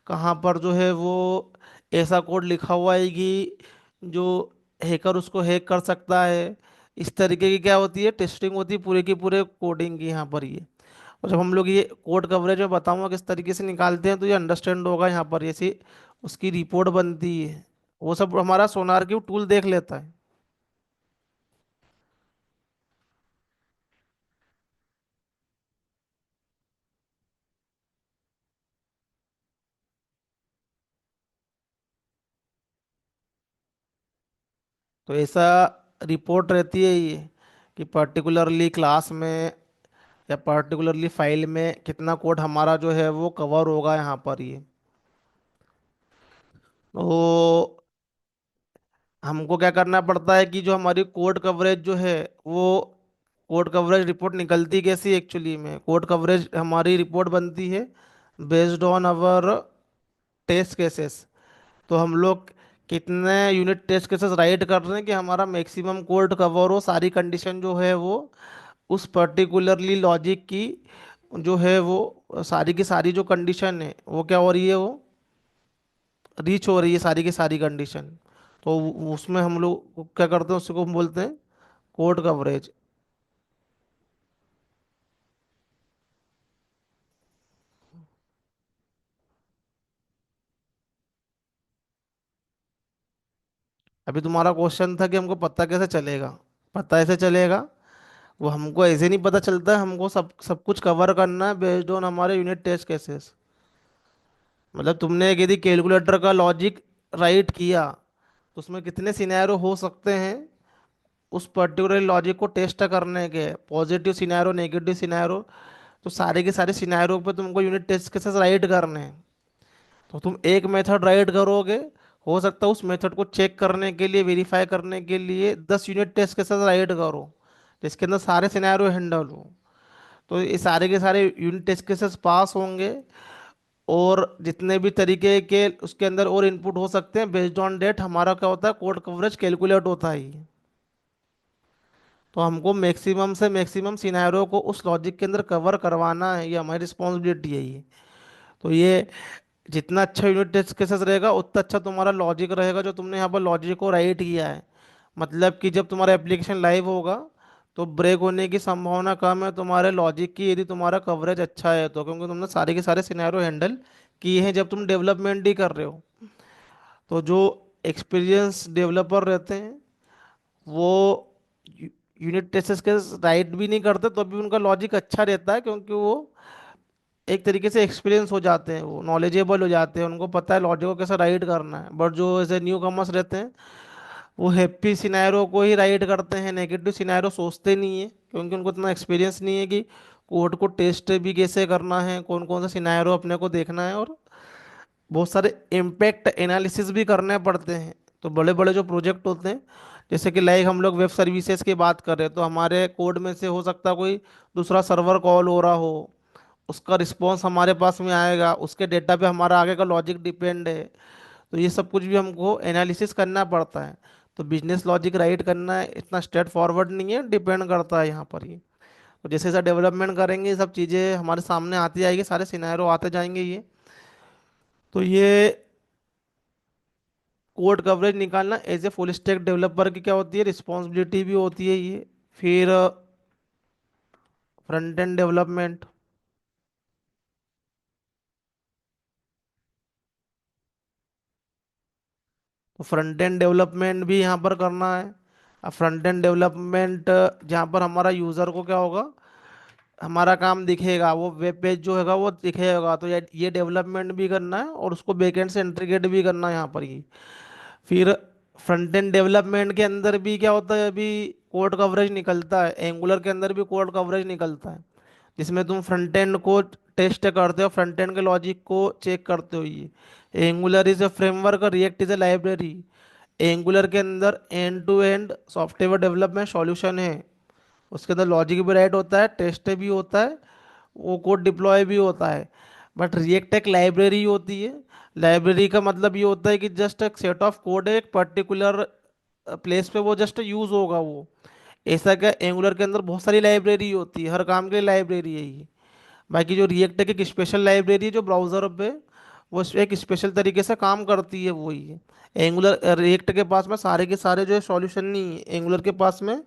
कहाँ पर जो है वो ऐसा कोड लिखा हुआ है कि जो हैकर उसको हैक कर सकता है। इस तरीके की क्या होती है, टेस्टिंग होती है पूरे की पूरे कोडिंग की यहाँ पर ये। और जब हम लोग ये कोड कवरेज में बताऊंगा किस तरीके से निकालते हैं तो ये अंडरस्टैंड होगा यहाँ पर, जैसे उसकी रिपोर्ट बनती है वो सब हमारा सोनार की टूल देख लेता है। तो ऐसा रिपोर्ट रहती है ये कि पर्टिकुलरली क्लास में या पर्टिकुलरली फाइल में कितना कोड हमारा जो है वो कवर होगा यहाँ पर ये। तो हमको क्या करना पड़ता है कि जो हमारी कोड कवरेज जो है वो, कोड कवरेज रिपोर्ट निकलती कैसी एक्चुअली में, कोड कवरेज हमारी रिपोर्ट बनती है based on our test cases. तो हम लोग कितने यूनिट टेस्ट केसेस राइट कर रहे हैं कि हमारा मैक्सिमम कोड कवर हो, सारी कंडीशन जो है वो उस पर्टिकुलरली लॉजिक की जो है वो सारी की सारी जो कंडीशन है वो क्या हो रही है, वो रीच हो रही है सारी की सारी कंडीशन। तो उसमें हम लोग क्या करते हैं, उसको हम बोलते हैं कोड कवरेज। अभी तुम्हारा क्वेश्चन था कि हमको पता कैसे चलेगा। पता ऐसे चलेगा, वो हमको ऐसे नहीं पता चलता है, हमको सब सब कुछ कवर करना है बेस्ड ऑन हमारे यूनिट टेस्ट केसेस। मतलब तुमने एक यदि कैलकुलेटर का लॉजिक राइट किया तो उसमें कितने सिनेरियो हो सकते हैं उस पर्टिकुलर लॉजिक को टेस्ट करने के, पॉजिटिव सिनेरियो, नेगेटिव सिनेरियो। तो सारे के सारे सिनेरियो पे तुमको यूनिट टेस्ट केसेस राइट करने हैं। तो तुम एक मेथड राइट करोगे, हो सकता है उस मेथड को चेक करने के लिए, वेरीफाई करने के लिए 10 यूनिट टेस्ट केसेस राइट करो जिसके अंदर सारे सिनेरियो हैंडल हो। तो ये सारे के सारे यूनिट टेस्ट केसेस पास होंगे, और जितने भी तरीके के उसके अंदर और इनपुट हो सकते हैं बेस्ड ऑन डेट हमारा क्या होता है, कोड कवरेज कैलकुलेट होता है। तो हमको मैक्सिमम से मैक्सिमम सिनेरियो को उस लॉजिक के अंदर कवर करवाना है, ये हमारी रिस्पॉन्सिबिलिटी है ये। तो ये जितना अच्छा यूनिट टेस्ट केसेस रहेगा उतना अच्छा तुम्हारा लॉजिक रहेगा जो तुमने यहाँ पर लॉजिक को राइट किया है। मतलब कि जब तुम्हारा एप्लीकेशन लाइव होगा तो ब्रेक होने की संभावना कम है तुम्हारे लॉजिक की, यदि तुम्हारा कवरेज अच्छा है तो, क्योंकि तुमने सारे के सारे सिनेरियो हैंडल किए हैं जब तुम डेवलपमेंट ही कर रहे हो। तो जो एक्सपीरियंस डेवलपर रहते हैं वो यूनिट टेस्ट के राइट भी नहीं करते तो भी उनका लॉजिक अच्छा रहता है, क्योंकि वो एक तरीके से एक्सपीरियंस हो जाते हैं, वो नॉलेजेबल हो जाते हैं, उनको पता है लॉजिक को कैसे राइट करना है। बट जो ऐसे न्यू कमर्स रहते हैं, वो हैप्पी सिनेरियो को ही राइट करते हैं, नेगेटिव सिनेरियो सोचते नहीं है, क्योंकि उनको इतना एक्सपीरियंस नहीं है कि कोड को टेस्ट भी कैसे करना है, कौन कौन सा सिनेरियो अपने को देखना है, और बहुत सारे इम्पैक्ट एनालिसिस भी करने पड़ते हैं। तो बड़े बड़े जो प्रोजेक्ट होते हैं, जैसे कि लाइक हम लोग वेब सर्विसेज की बात कर रहे हैं, तो हमारे कोड में से हो सकता है कोई दूसरा सर्वर कॉल हो रहा हो, उसका रिस्पॉन्स हमारे पास में आएगा, उसके डेटा पे हमारा आगे का लॉजिक डिपेंड है। तो ये सब कुछ भी हमको एनालिसिस करना पड़ता है। तो बिजनेस लॉजिक राइट करना इतना स्ट्रेट फॉरवर्ड नहीं है, डिपेंड करता है यहाँ पर ये। तो जैसे जैसे डेवलपमेंट करेंगे, ये सब चीज़ें हमारे सामने आती जाएगी, सारे सिनेरियो आते जाएंगे ये। तो ये कोड कवरेज निकालना as a full stack developer की क्या होती है, रिस्पॉन्सिबिलिटी भी होती है ये। फिर फ्रंट एंड डेवलपमेंट। तो फ्रंट एंड डेवलपमेंट भी यहाँ पर करना है। अब फ्रंट एंड डेवलपमेंट जहाँ पर हमारा यूज़र को क्या होगा, हमारा काम दिखेगा, वो वेब पेज जो हैगा वो दिखेगा, तो ये डेवलपमेंट भी करना है और उसको बैकएंड से इंटीग्रेट भी करना है यहाँ पर ही। फिर फ्रंट एंड डेवलपमेंट के अंदर भी क्या होता है, अभी कोड कवरेज निकलता है, एंगुलर के अंदर भी कोड कवरेज निकलता है, जिसमें तुम फ्रंट एंड को टेस्ट करते हो, फ्रंट एंड के लॉजिक को चेक करते हो। ये Angular is a framework, React is a library. Angular के अंदर end to end software development solution है, उसके अंदर लॉजिक भी राइट होता है, टेस्ट भी होता है, वो कोड डिप्लॉय भी होता है। बट रिएक्ट एक लाइब्रेरी होती है। लाइब्रेरी का मतलब ये होता है कि जस्ट एक सेट ऑफ कोड है, एक पर्टिकुलर प्लेस पे वो जस्ट यूज होगा वो। ऐसा क्या, एंगुलर के अंदर बहुत सारी लाइब्रेरी होती है, हर काम के लिए लाइब्रेरी है ये। बाकी जो रिएक्ट है कि एक स्पेशल लाइब्रेरी है जो ब्राउजर पे वो एक स्पेशल तरीके से काम करती है, वो ही है। एंगुलर रिएक्ट के पास में सारे के सारे जो है सॉल्यूशन नहीं है, एंगुलर के पास में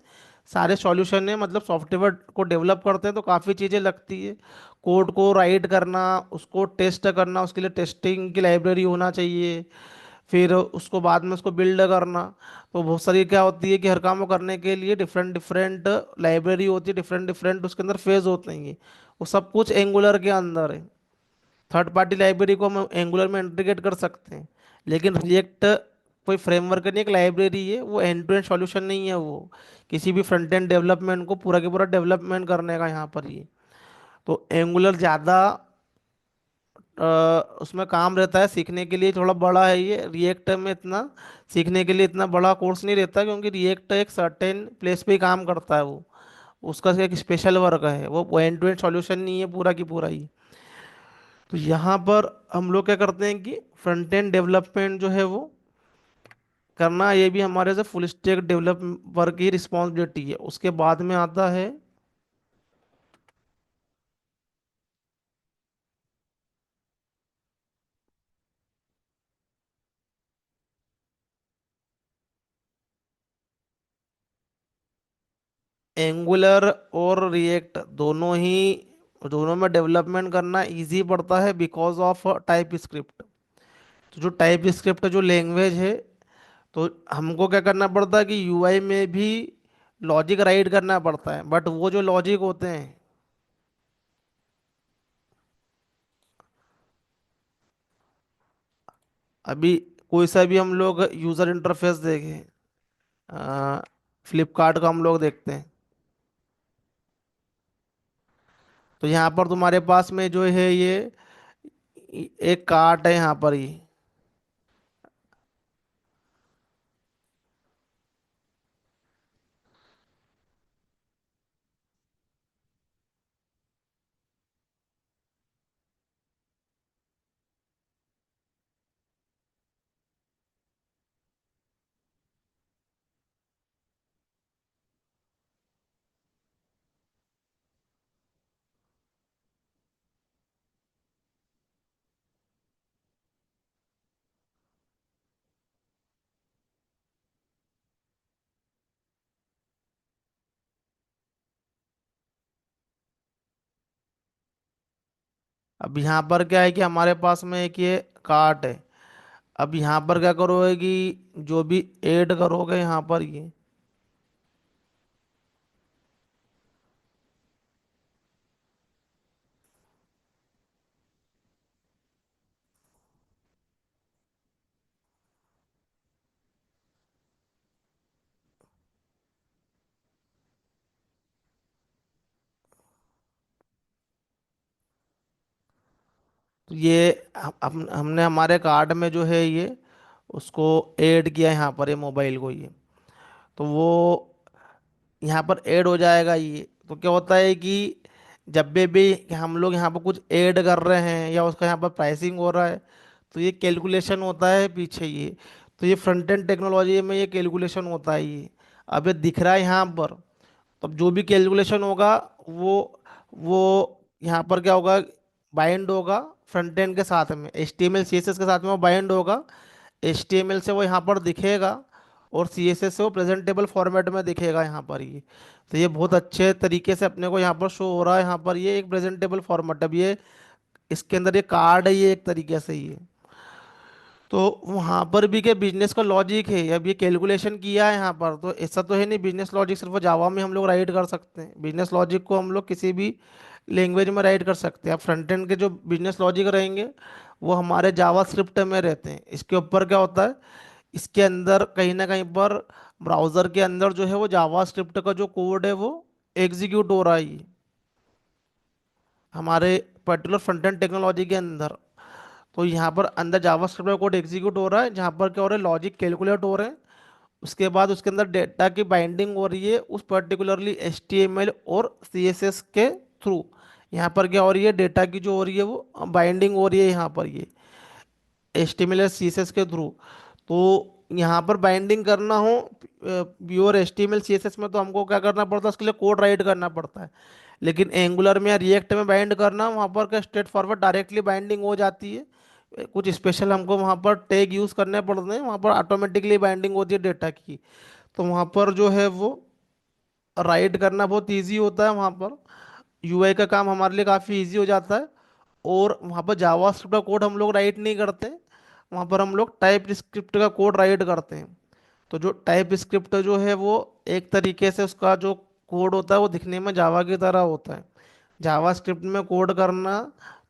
सारे सॉल्यूशन है। मतलब सॉफ्टवेयर को डेवलप करते हैं तो काफ़ी चीज़ें लगती है, कोड को राइट करना, उसको टेस्ट करना, उसके लिए टेस्टिंग की लाइब्रेरी होना चाहिए, फिर उसको बाद में उसको बिल्ड करना। तो बहुत सारी क्या होती है कि हर काम को करने के लिए डिफरेंट डिफरेंट लाइब्रेरी होती है, डिफरेंट डिफरेंट उसके अंदर फेज होते हैं, वो सब कुछ एंगुलर के अंदर है। थर्ड पार्टी लाइब्रेरी को हम एंगुलर में इंटीग्रेट कर सकते हैं, लेकिन रिएक्ट कोई फ्रेमवर्क नहीं, एक लाइब्रेरी है, वो एंड टू एंड सॉल्यूशन नहीं है वो, किसी भी फ्रंट एंड डेवलपमेंट को पूरा के पूरा डेवलपमेंट करने का यहाँ पर ये। तो एंगुलर ज़्यादा उसमें काम रहता है, सीखने के लिए थोड़ा बड़ा है ये, रिएक्ट में इतना सीखने के लिए इतना बड़ा कोर्स नहीं रहता, क्योंकि रिएक्ट एक सर्टेन प्लेस पे ही काम करता है वो, उसका एक स्पेशल वर्क है, वो एंड टू एंड सॉल्यूशन नहीं है पूरा की पूरा ही। तो यहाँ पर हम लोग क्या करते हैं कि फ्रंट एंड डेवलपमेंट जो है वो करना, ये भी हमारे से फुल स्टैक डेवलपर की रिस्पॉन्सिबिलिटी है। उसके बाद में आता है एंगुलर और रिएक्ट, दोनों में डेवलपमेंट करना इजी पड़ता है बिकॉज ऑफ टाइप स्क्रिप्ट। तो जो टाइप स्क्रिप्ट जो लैंग्वेज है, तो हमको क्या करना पड़ता है कि यूआई में भी लॉजिक राइट करना पड़ता है, बट वो जो लॉजिक होते हैं, अभी कोई सा भी हम लोग यूज़र इंटरफेस देखें, फ्लिपकार्ट का हम लोग देखते हैं, तो यहाँ पर तुम्हारे पास में जो है ये एक कार्ट है यहाँ पर ये। अब यहाँ पर क्या है कि हमारे पास में एक ये कार्ट है। अब यहाँ पर क्या करोगे कि जो भी ऐड करोगे यहाँ पर ये, तो ये हमने हमारे कार्ड में जो है ये उसको ऐड किया यहाँ पर, ये मोबाइल को ये, तो वो यहाँ पर ऐड हो जाएगा ये। तो क्या होता है कि जब भी हम लोग यहाँ पर कुछ ऐड कर रहे हैं या उसका यहाँ पर प्राइसिंग हो रहा है, तो ये कैलकुलेशन होता है पीछे ये। तो ये फ्रंट एंड टेक्नोलॉजी में ये कैलकुलेशन होता है ये। अब ये दिख रहा है यहाँ पर, तब जो भी कैलकुलेशन होगा वो वो यहाँ पर क्या होगा, बाइंड होगा फ्रंट एंड के साथ में, HTML CSS के साथ में वो बाइंड होगा। HTML से वो यहाँ पर दिखेगा और CSS से वो प्रेजेंटेबल फॉर्मेट में दिखेगा यहाँ पर ये। तो ये बहुत अच्छे तरीके से अपने को यहाँ पर शो हो रहा है, यहाँ पर ये एक प्रेजेंटेबल फॉर्मेट। अब ये इसके अंदर ये कार्ड है ये एक तरीके से ये। तो वहां पर भी क्या बिजनेस का लॉजिक है, अब ये कैलकुलेशन किया है यहाँ पर, तो ऐसा तो है नहीं बिजनेस लॉजिक सिर्फ जावा में हम लोग राइट कर सकते हैं। बिजनेस लॉजिक को हम लोग किसी भी लैंग्वेज में राइट कर सकते हैं। अब फ्रंट एंड के जो बिजनेस लॉजिक रहेंगे वो हमारे जावा स्क्रिप्ट में रहते हैं। इसके ऊपर क्या होता है, इसके अंदर कहीं ना कहीं पर ब्राउजर के अंदर जो है वो जावा स्क्रिप्ट का जो कोड है वो एग्जीक्यूट हो रहा है ये, हमारे पर्टिकुलर फ्रंट एंड टेक्नोलॉजी के अंदर। तो यहाँ पर अंदर जावास्क्रिप्ट का कोड एग्जीक्यूट हो रहा है, जहाँ पर क्या हो रहा है, लॉजिक कैलकुलेट हो रहे हैं। उसके बाद उसके अंदर डेटा की बाइंडिंग हो रही है उस पर्टिकुलरली HTML और CSS के थ्रू। यहाँ पर क्या हो रही है, डेटा की जो हो रही है वो बाइंडिंग हो रही है यहाँ पर ये HTML और CSS के थ्रू। तो यहाँ पर बाइंडिंग करना हो प्योर HTML CSS में, तो हमको क्या करना पड़ता है, उसके लिए कोड राइट करना पड़ता है। लेकिन एंगुलर में या रिएक्ट में बाइंड करना, वहाँ पर क्या स्ट्रेट फॉरवर्ड डायरेक्टली बाइंडिंग हो जाती है। कुछ स्पेशल हमको वहाँ पर टैग यूज़ करने पड़ते हैं, वहाँ पर ऑटोमेटिकली बाइंडिंग होती है डेटा की। तो वहाँ पर जो है वो राइट करना बहुत ईजी होता है वहाँ पर, UI का काम हमारे लिए काफ़ी इजी हो जाता है। और वहाँ पर जावास्क्रिप्ट का कोड हम लोग राइट नहीं करते, वहाँ पर हम लोग टाइप स्क्रिप्ट का कोड राइट करते हैं। तो जो टाइप स्क्रिप्ट जो है वो एक तरीके से उसका जो कोड होता है वो दिखने में जावा की तरह होता है। जावा स्क्रिप्ट में कोड करना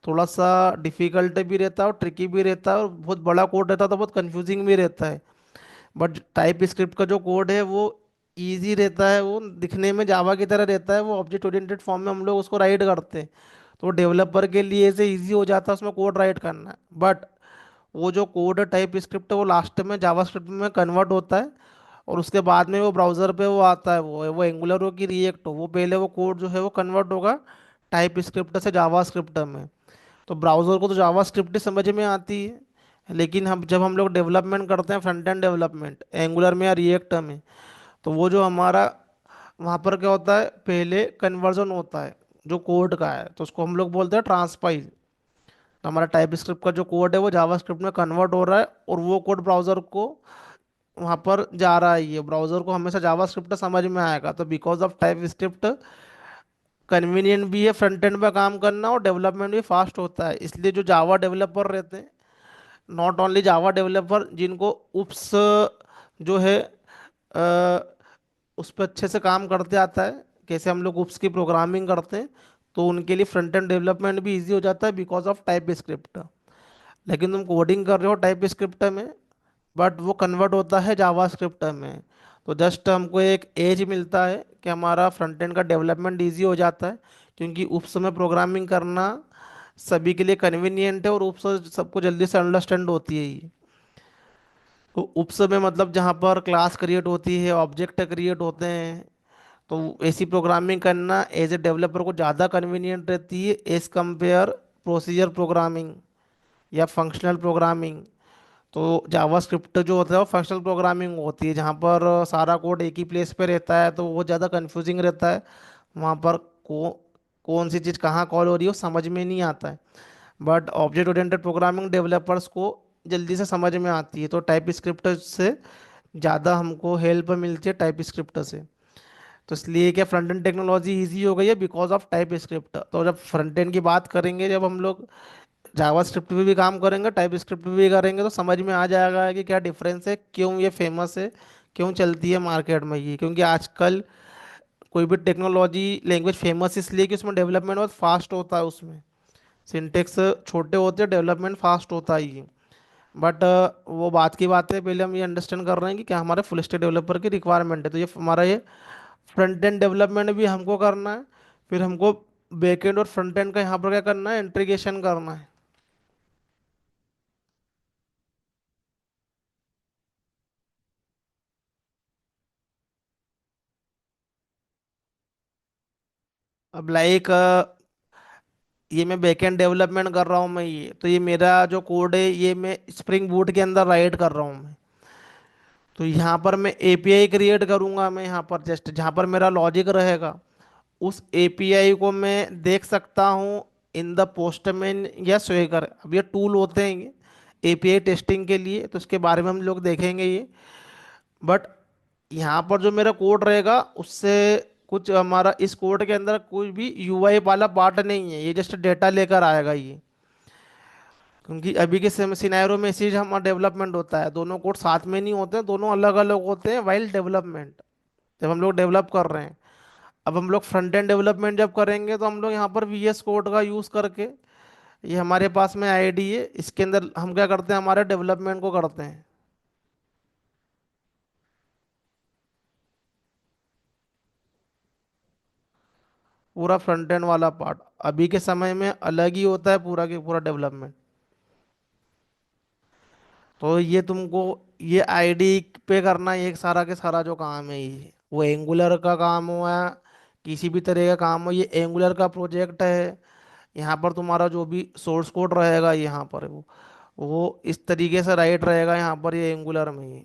थोड़ा सा डिफिकल्ट भी रहता है और ट्रिकी भी रहता है, और बहुत बड़ा कोड रहता है तो बहुत कंफ्यूजिंग भी रहता है। बट टाइप स्क्रिप्ट का जो कोड है वो इजी रहता है, वो दिखने में जावा की तरह रहता है, वो ऑब्जेक्ट ओरिएंटेड फॉर्म में हम लोग उसको राइट करते हैं। तो डेवलपर के लिए ऐसे इजी हो जाता है उसमें कोड राइट करना। बट वो जो कोड है टाइप स्क्रिप्ट है वो लास्ट में जावा स्क्रिप्ट में कन्वर्ट होता है, और उसके बाद में वो ब्राउज़र पे वो आता है, वो एंगुलर हो कि रिएक्ट हो, वो पहले वो कोड जो है वो कन्वर्ट होगा टाइप स्क्रिप्ट से जावा स्क्रिप्ट में। तो ब्राउज़र को तो जावा स्क्रिप्ट ही समझ में आती है, लेकिन हम जब हम लोग डेवलपमेंट करते हैं फ्रंट एंड डेवलपमेंट एंगुलर में या रिएक्ट में, तो वो जो हमारा वहाँ पर क्या होता है, पहले कन्वर्जन होता है जो कोड का है, तो उसको हम लोग बोलते हैं ट्रांसपाइल। तो हमारा टाइप स्क्रिप्ट का जो कोड है वो जावा स्क्रिप्ट में कन्वर्ट हो रहा है, और वो कोड ब्राउज़र को वहाँ पर जा रहा है, ये ब्राउज़र को हमेशा जावा स्क्रिप्ट समझ में आएगा। तो because of type script convenient भी है फ्रंट एंड पे काम करना, और डेवलपमेंट भी फास्ट होता है। इसलिए जो जावा डेवलपर रहते हैं, नॉट ओनली जावा डेवलपर जिनको उप्स जो है उस पर अच्छे से काम करते आता है, कैसे हम लोग उप्स की प्रोग्रामिंग करते हैं, तो उनके लिए फ्रंट एंड डेवलपमेंट भी इजी हो जाता है बिकॉज ऑफ टाइप स्क्रिप्ट। लेकिन तुम कोडिंग कर रहे हो टाइप स्क्रिप्ट में, बट वो कन्वर्ट होता है जावा स्क्रिप्ट में। तो जस्ट हमको एक एज मिलता है कि हमारा फ्रंट एंड का डेवलपमेंट इजी हो जाता है, क्योंकि उप्स में प्रोग्रामिंग करना सभी के लिए कन्वीनियंट है, और उप्स सबको जल्दी से अंडरस्टैंड होती है ये। तो उप्स में मतलब जहाँ पर क्लास क्रिएट होती है, ऑब्जेक्ट क्रिएट होते हैं, तो ऐसी प्रोग्रामिंग करना एज ए डेवलपर को ज़्यादा कन्वीनियंट रहती है एज कंपेयर प्रोसीजर प्रोग्रामिंग या फंक्शनल प्रोग्रामिंग। तो जावास्क्रिप्ट जो होता है वो फंक्शनल प्रोग्रामिंग होती है, जहाँ पर सारा कोड एक ही प्लेस पे रहता है, तो वो ज़्यादा कंफ्यूजिंग रहता है। वहाँ पर कौन सी चीज़ कहाँ कॉल हो रही है वो समझ में नहीं आता है। But object oriented programming developers को जल्दी से समझ में आती है, तो टाइप स्क्रिप्ट से ज़्यादा हमको हेल्प मिलती है टाइप स्क्रिप्ट से। तो इसलिए क्या फ्रंट एंड टेक्नोलॉजी ईजी हो गई है बिकॉज ऑफ टाइप स्क्रिप्ट। तो जब फ्रंट एंड की बात करेंगे, जब हम लोग जावा स्क्रिप्ट पे भी काम करेंगे टाइप स्क्रिप्ट पे भी करेंगे, तो समझ में आ जाएगा कि क्या डिफरेंस है, क्यों ये फेमस है, क्यों चलती है मार्केट में ये। क्योंकि आजकल कोई भी टेक्नोलॉजी लैंग्वेज फेमस इसलिए कि उसमें डेवलपमेंट बहुत फास्ट होता है, उसमें सिंटेक्स छोटे होते हैं, डेवलपमेंट फास्ट होता है ये। बट वो बात की बात है, पहले हम ये अंडरस्टैंड कर रहे हैं कि क्या हमारे फुल स्टैक डेवलपर की रिक्वायरमेंट है। तो ये हमारा ये फ्रंट एंड डेवलपमेंट भी हमको करना है, फिर हमको बैक एंड और फ्रंट एंड का यहाँ पर क्या करना है, इंटीग्रेशन करना है। अब लाइक ये मैं बैकएंड डेवलपमेंट कर रहा हूँ मैं, ये तो ये मेरा जो कोड है ये मैं स्प्रिंग बूट के अंदर राइट कर रहा हूँ मैं। तो यहाँ पर मैं एपीआई क्रिएट करूँगा मैं, यहाँ पर जस्ट जहाँ पर मेरा लॉजिक रहेगा उस एपीआई को मैं देख सकता हूँ इन द पोस्टमैन या स्वेगर। अब ये टूल होते हैं ये एपीआई टेस्टिंग के लिए, तो इसके बारे में हम लोग देखेंगे ये। बट यहाँ पर जो मेरा कोड रहेगा उससे कुछ हमारा इस कोड के अंदर कोई भी यूआई वाला पार्ट नहीं है, ये जस्ट डेटा लेकर आएगा ये। क्योंकि अभी के सिनेरियो में इसी हमारा डेवलपमेंट होता है, दोनों कोड साथ में नहीं होते हैं, दोनों अलग अलग होते हैं वाइल डेवलपमेंट, जब हम लोग डेवलप कर रहे हैं। अब हम लोग फ्रंट एंड डेवलपमेंट जब करेंगे तो हम लोग यहाँ पर वीएस कोड का यूज़ करके, ये हमारे पास में आईडी है, इसके अंदर हम क्या करते हैं हमारे डेवलपमेंट को करते हैं। पूरा फ्रंट एंड वाला पार्ट अभी के समय में अलग ही होता है पूरा के पूरा डेवलपमेंट। तो ये तुमको ये आईडी पे करना है, एक सारा के सारा जो काम है ये वो एंगुलर का काम हुआ, किसी भी तरह का काम हो, ये एंगुलर का प्रोजेक्ट है। यहाँ पर तुम्हारा जो भी सोर्स कोड रहेगा यहाँ पर वो इस तरीके से राइट रहेगा यहाँ पर ये एंगुलर में ही।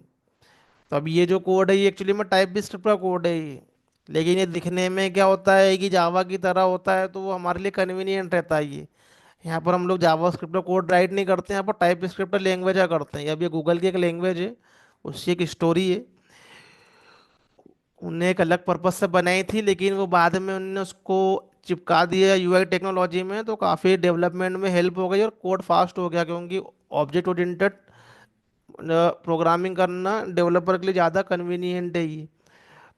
तो अब ये जो कोड है ये एक्चुअली में टाइप स्क्रिप्ट का कोड है ये, लेकिन ये दिखने में क्या होता है कि जावा की तरह होता है, तो वो हमारे लिए कन्वीनियंट रहता है ये। यहाँ पर हम लोग जावा स्क्रिप्ट का कोड राइट नहीं करते हैं, यहाँ पर टाइप स्क्रिप्ट लैंग्वेज का करते हैं। अब ये गूगल की एक लैंग्वेज है, उसकी एक स्टोरी है। उनने एक अलग पर्पज से बनाई थी, लेकिन वो बाद में उन्होंने उसको चिपका दिया यूआई टेक्नोलॉजी में, तो काफ़ी डेवलपमेंट में हेल्प हो गई और कोड फास्ट हो गया, क्योंकि ऑब्जेक्ट ओरिएंटेड प्रोग्रामिंग करना डेवलपर के लिए ज़्यादा कन्वीनियंट है ये।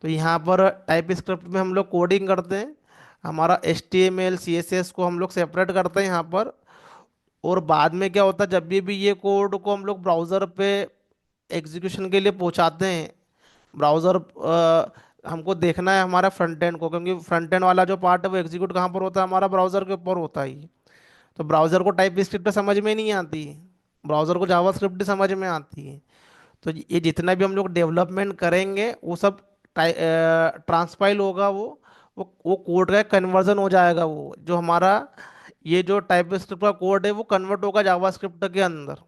तो यहाँ पर टाइप स्क्रिप्ट में हम लोग कोडिंग करते हैं, हमारा H T M L C S S को हम लोग सेपरेट करते हैं यहाँ पर। और बाद में क्या होता है जब भी ये कोड को हम लोग ब्राउज़र पे एग्जीक्यूशन के लिए पहुँचाते हैं, ब्राउज़र हमको देखना है हमारा फ्रंट एंड को, क्योंकि फ्रंट एंड वाला जो पार्ट है वो एग्जीक्यूट कहाँ पर होता है, हमारा ब्राउज़र के ऊपर होता है ये। तो ब्राउज़र को टाइप स्क्रिप्ट समझ में नहीं आती है, ब्राउज़र को जावा स्क्रिप्ट समझ में आती है। तो ये जितना भी हम लोग डेवलपमेंट करेंगे वो सब ट्रांसपाइल होगा, वो कोड का कन्वर्जन हो जाएगा, वो जो हमारा ये जो टाइप स्क्रिप्ट का कोड है वो कन्वर्ट होगा जावा स्क्रिप्ट के अंदर।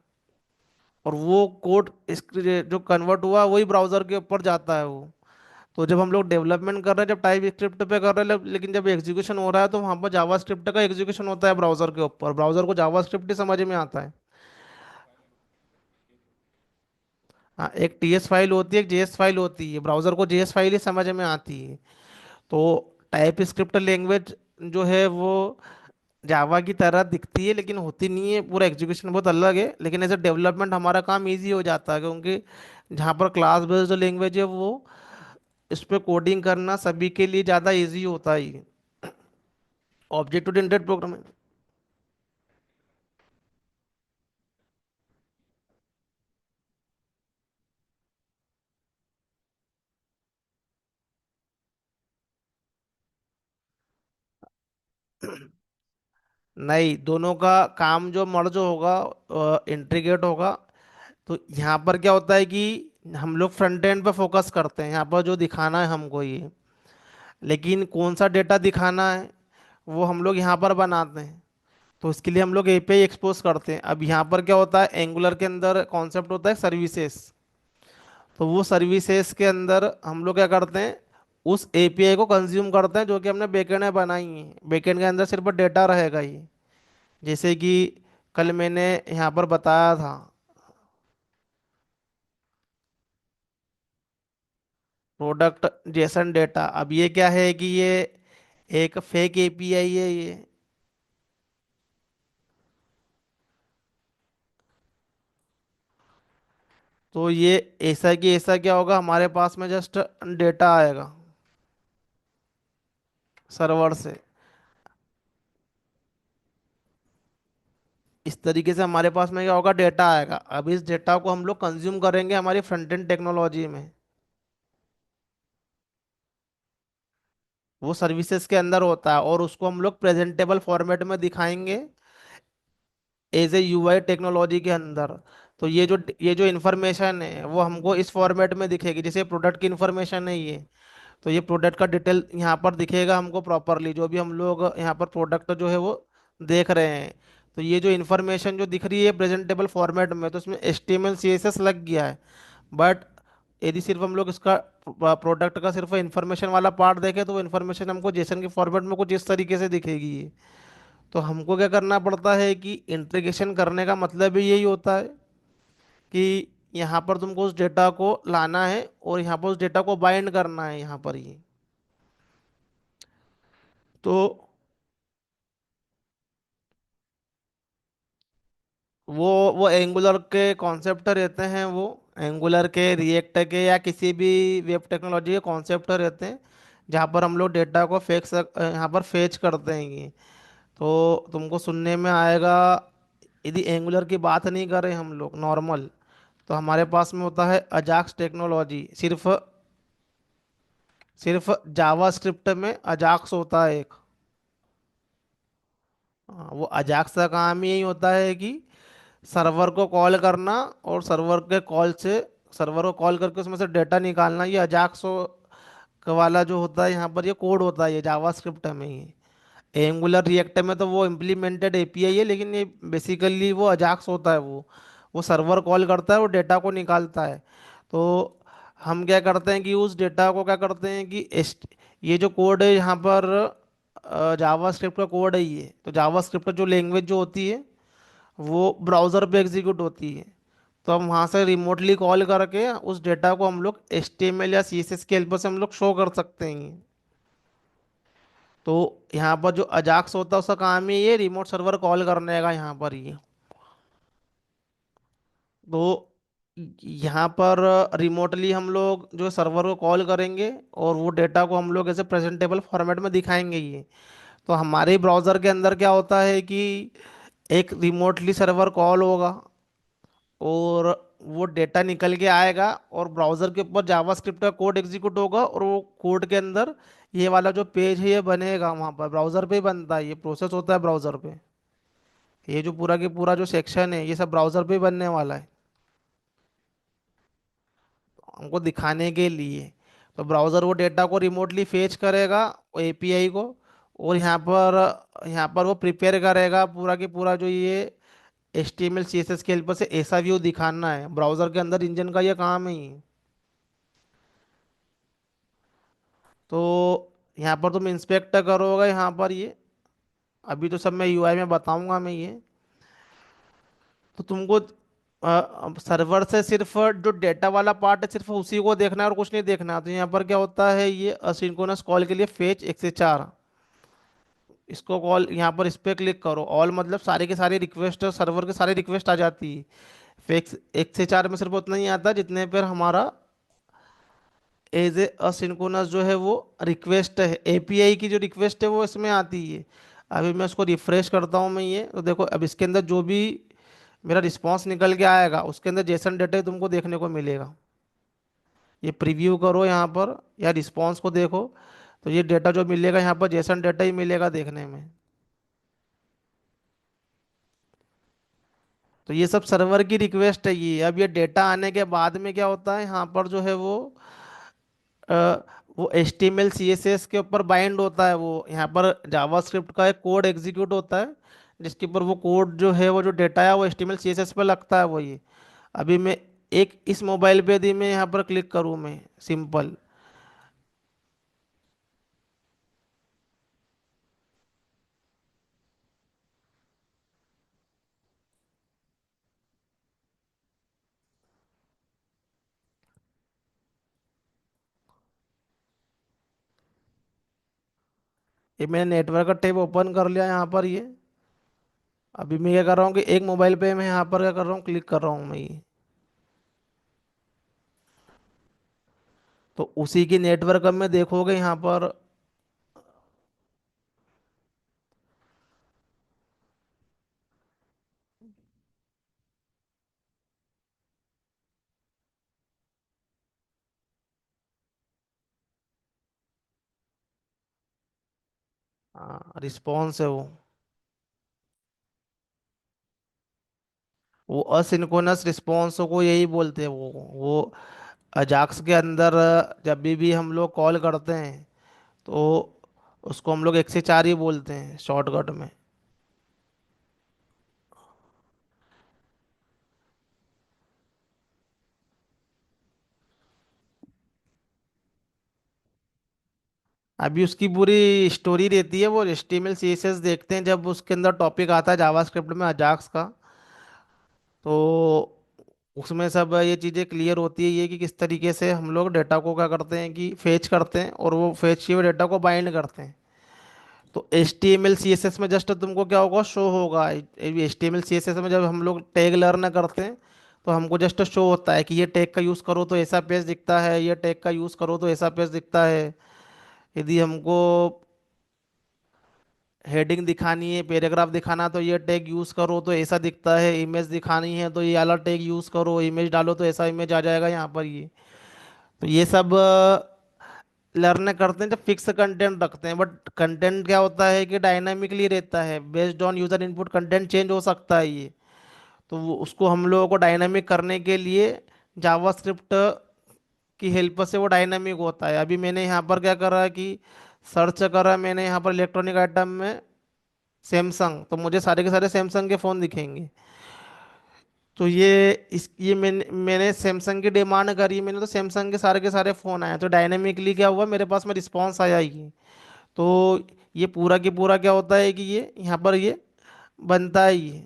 और वो कोड जो कन्वर्ट हुआ वही ब्राउजर के ऊपर जाता है वो। तो जब हम लोग डेवलपमेंट कर रहे हैं जब टाइप स्क्रिप्ट पे कर रहे हैं, लेकिन जब एग्जीक्यूशन हो रहा है तो वहाँ पर जावा स्क्रिप्ट का एग्जीक्यूशन होता है ब्राउजर के ऊपर, ब्राउजर को जावा स्क्रिप्ट ही समझ में आता है। हाँ, एक टीएस फाइल होती है, एक जेएस फाइल होती है, ब्राउजर को जेएस फाइल ही समझ में आती है। तो टाइप स्क्रिप्ट लैंग्वेज जो है वो जावा की तरह दिखती है लेकिन होती नहीं है, पूरा एग्जीक्यूशन बहुत अलग है, लेकिन एज ए डेवलपमेंट हमारा काम इजी हो जाता है, क्योंकि जहाँ पर क्लास बेस्ड लैंग्वेज है वो इस पे कोडिंग करना सभी के लिए ज़्यादा इजी होता है। Object oriented programming. नहीं, दोनों का काम जो मर्ज होगा, इंटीग्रेट होगा। तो यहाँ पर क्या होता है कि हम लोग फ्रंट एंड पे फोकस करते हैं, यहाँ पर जो दिखाना है हमको ये, लेकिन कौन सा डेटा दिखाना है वो हम लोग यहाँ पर बनाते हैं। तो इसके लिए हम लोग एपीआई एक्सपोज करते हैं। अब यहाँ पर क्या होता है एंगुलर के अंदर कॉन्सेप्ट होता है सर्विसेज। तो वो सर्विसेज के अंदर हम लोग क्या करते हैं उस एपीआई को कंज्यूम करते हैं जो कि हमने बैकएंड में बनाई है। बैकएंड के अंदर सिर्फ डेटा रहेगा ये, जैसे कि कल मैंने यहाँ पर बताया था प्रोडक्ट जेसन डेटा। अब ये क्या है कि ये एक फेक एपीआई है ये। तो ये ऐसा कि ऐसा क्या होगा हमारे पास में जस्ट डेटा आएगा सर्वर से, इस तरीके से हमारे पास में क्या होगा डेटा आएगा। अब इस डेटा को हम लोग कंज्यूम करेंगे हमारी फ्रंट एंड टेक्नोलॉजी में, वो सर्विसेज के अंदर होता है, और उसको हम लोग प्रेजेंटेबल फॉर्मेट में दिखाएंगे एज ए यूआई टेक्नोलॉजी के अंदर। तो ये जो इन्फॉर्मेशन है वो हमको इस फॉर्मेट में दिखेगी, जैसे प्रोडक्ट की इन्फॉर्मेशन है ये, तो ये प्रोडक्ट का डिटेल यहाँ पर दिखेगा हमको प्रॉपरली, जो भी हम लोग यहाँ पर प्रोडक्ट जो है वो देख रहे हैं। तो ये जो इन्फॉर्मेशन जो दिख रही है प्रेजेंटेबल फॉर्मेट में, तो इसमें HTML CSS लग गया है। बट यदि सिर्फ हम लोग इसका प्रोडक्ट का सिर्फ इन्फॉर्मेशन वाला पार्ट देखें, तो वो इन्फॉर्मेशन हमको जेसन के फॉर्मेट में कुछ इस तरीके से दिखेगी ये। तो हमको क्या करना पड़ता है कि इंटीग्रेशन करने का मतलब ही यही होता है कि यहाँ पर तुमको उस डेटा को लाना है और यहाँ पर उस डेटा को बाइंड करना है यहाँ पर ये। तो वो एंगुलर के कॉन्सेप्ट रहते हैं, वो एंगुलर के, रिएक्ट के, या किसी भी वेब टेक्नोलॉजी के कॉन्सेप्ट रहते हैं, जहाँ पर हम लोग डेटा को यहाँ पर फेच करते हैं ये। तो तुमको सुनने में आएगा, यदि एंगुलर की बात नहीं करें हम लोग नॉर्मल, तो हमारे पास में होता है अजाक्स टेक्नोलॉजी। सिर्फ सिर्फ जावा स्क्रिप्ट में अजाक्स होता है एक। हाँ, वो अजाक्स का काम ही यही होता है कि सर्वर को कॉल करना, और सर्वर के कॉल से, सर्वर को कॉल करके उसमें से डेटा निकालना। ये अजाक्स वाला जो होता है यहाँ पर, ये कोड होता है, ये जावा स्क्रिप्ट में ही। एंगुलर रिएक्ट में तो वो इम्प्लीमेंटेड एपीआई है, लेकिन ये बेसिकली वो अजाक्स होता है। वो सर्वर कॉल करता है, वो डेटा को निकालता है। तो हम क्या करते हैं कि उस डेटा को क्या करते हैं कि ये जो कोड है यहाँ पर, जावा स्क्रिप्ट का कोड है ये। तो जावा स्क्रिप्ट जो लैंग्वेज जो होती है, वो ब्राउज़र पे एग्जीक्यूट होती है। तो हम वहाँ से रिमोटली कॉल करके उस डेटा को हम लोग HTML या CSS के हेल्प से हम लोग शो कर सकते हैं। तो यहाँ पर जो अजाक्स होता है उसका काम ही ये रिमोट सर्वर कॉल करने का यहाँ पर ये। तो यहाँ पर रिमोटली हम लोग जो सर्वर को कॉल करेंगे, और वो डेटा को हम लोग ऐसे प्रेजेंटेबल फॉर्मेट में दिखाएंगे ये। तो हमारे ब्राउज़र के अंदर क्या होता है कि एक रिमोटली सर्वर कॉल होगा, और वो डेटा निकल के आएगा, और ब्राउज़र के ऊपर जावास्क्रिप्ट का कोड एग्जीक्यूट होगा, और वो कोड के अंदर ये वाला जो पेज है ये बनेगा। वहाँ पर ब्राउज़र पे ही बनता है, ये प्रोसेस होता है ब्राउज़र पे। ये जो पूरा के पूरा जो सेक्शन है, ये सब ब्राउज़र पे ही बनने वाला है हमको दिखाने के लिए। तो ब्राउज़र वो डेटा को रिमोटली फेच करेगा, API को, और यहाँ पर वो प्रिपेयर करेगा पूरा के पूरा जो ये HTML CSS के हेल्प से ऐसा व्यू दिखाना है। ब्राउज़र के अंदर इंजन का ये काम है ही। तो यहाँ पर तुम इंस्पेक्ट करोगे यहाँ पर ये, अभी तो सब मैं UI में बताऊंगा मैं ये। तो तुमको सर्वर से सिर्फ जो डेटा वाला पार्ट है सिर्फ उसी को देखना है और कुछ नहीं देखना। तो यहाँ पर क्या होता है, ये असिंक्रोनस कॉल के लिए फेच 104, इसको कॉल यहाँ पर इस पे क्लिक करो। ऑल मतलब सारे के सारे रिक्वेस्ट, सर्वर के सारे रिक्वेस्ट आ जाती है। फेक्स 104 में सिर्फ उतना ही आता है जितने पर हमारा एज ए असिंक्रोनस जो है वो रिक्वेस्ट है, API की जो रिक्वेस्ट है वो इसमें आती है। अभी मैं उसको रिफ्रेश करता हूँ मैं ये, तो देखो अब इसके अंदर जो भी मेरा रिस्पांस निकल के आएगा उसके अंदर जेसन डेटा तुमको देखने को मिलेगा। ये प्रीव्यू करो यहाँ पर, या रिस्पांस को देखो, तो ये डेटा जो मिलेगा यहाँ पर जेसन डेटा ही मिलेगा देखने में। तो ये सब सर्वर की रिक्वेस्ट है ये। अब ये डेटा आने के बाद में क्या होता है यहाँ पर जो है अ, वो HTML CSS के ऊपर बाइंड होता है। वो यहाँ पर जावास्क्रिप्ट का एक कोड एग्जीक्यूट होता है, जिसके ऊपर वो कोड जो है, वो जो डेटा है वो HTML CSS पे लगता है वो ये। अभी मैं एक इस मोबाइल पे यदि मैं यहाँ पर क्लिक करूँ मैं, सिंपल, ये मैंने नेटवर्क का टैब ओपन कर लिया यहाँ पर ये। अभी मैं क्या कर रहा हूँ कि एक मोबाइल पे मैं यहाँ पर क्या कर रहा हूँ, क्लिक कर रहा हूँ मैं ये। तो उसी की नेटवर्क में देखोगे यहाँ पर, रिस्पॉन्स है वो असिंक्रोनस रिस्पॉन्स को यही बोलते हैं वो। अजाक्स के अंदर जब भी हम लोग कॉल करते हैं तो उसको हम लोग 104 ही बोलते हैं शॉर्टकट में। अभी उसकी पूरी स्टोरी रहती है, वो HTML CSS देखते हैं जब उसके अंदर टॉपिक आता है जावास्क्रिप्ट में अजाक्स का। तो उसमें सब ये चीज़ें क्लियर होती है, ये कि किस तरीके से हम लोग डेटा को क्या करते हैं कि फेच करते हैं और वो फेच किए हुए डेटा को बाइंड करते हैं। तो HTML CSS में जस्ट तुमको क्या होगा, शो होगा। HTML CSS में जब हम लोग टैग लर्न करते हैं तो हमको जस्ट शो होता है कि ये टैग का यूज़ करो तो ऐसा पेज दिखता है, ये टैग का यूज़ करो तो ऐसा पेज दिखता है। यदि हमको हेडिंग दिखानी है, पैराग्राफ दिखाना, तो ये टैग यूज़ करो तो ऐसा दिखता है। इमेज दिखानी है तो ये वाला टैग यूज़ करो, इमेज डालो तो ऐसा इमेज आ जाएगा यहाँ पर ये। तो ये सब लर्न करते हैं जब फिक्स कंटेंट रखते हैं। बट कंटेंट क्या होता है कि डायनामिकली रहता है, based on user input content change हो सकता है ये। तो उसको हम लोगों को डायनामिक करने के लिए जावास्क्रिप्ट की हेल्प से वो डायनामिक होता है। अभी मैंने यहाँ पर क्या करा कि सर्च करा मैंने यहाँ पर इलेक्ट्रॉनिक आइटम में सैमसंग, तो मुझे सारे के सारे सैमसंग के फ़ोन दिखेंगे। तो ये मैंने सैमसंग की डिमांड करी मैंने, तो सैमसंग के सारे फ़ोन आए, तो डायनेमिकली क्या हुआ मेरे पास में रिस्पॉन्स आया ही। तो ये पूरा की पूरा क्या होता है कि ये यहाँ पर ये बनता है ये।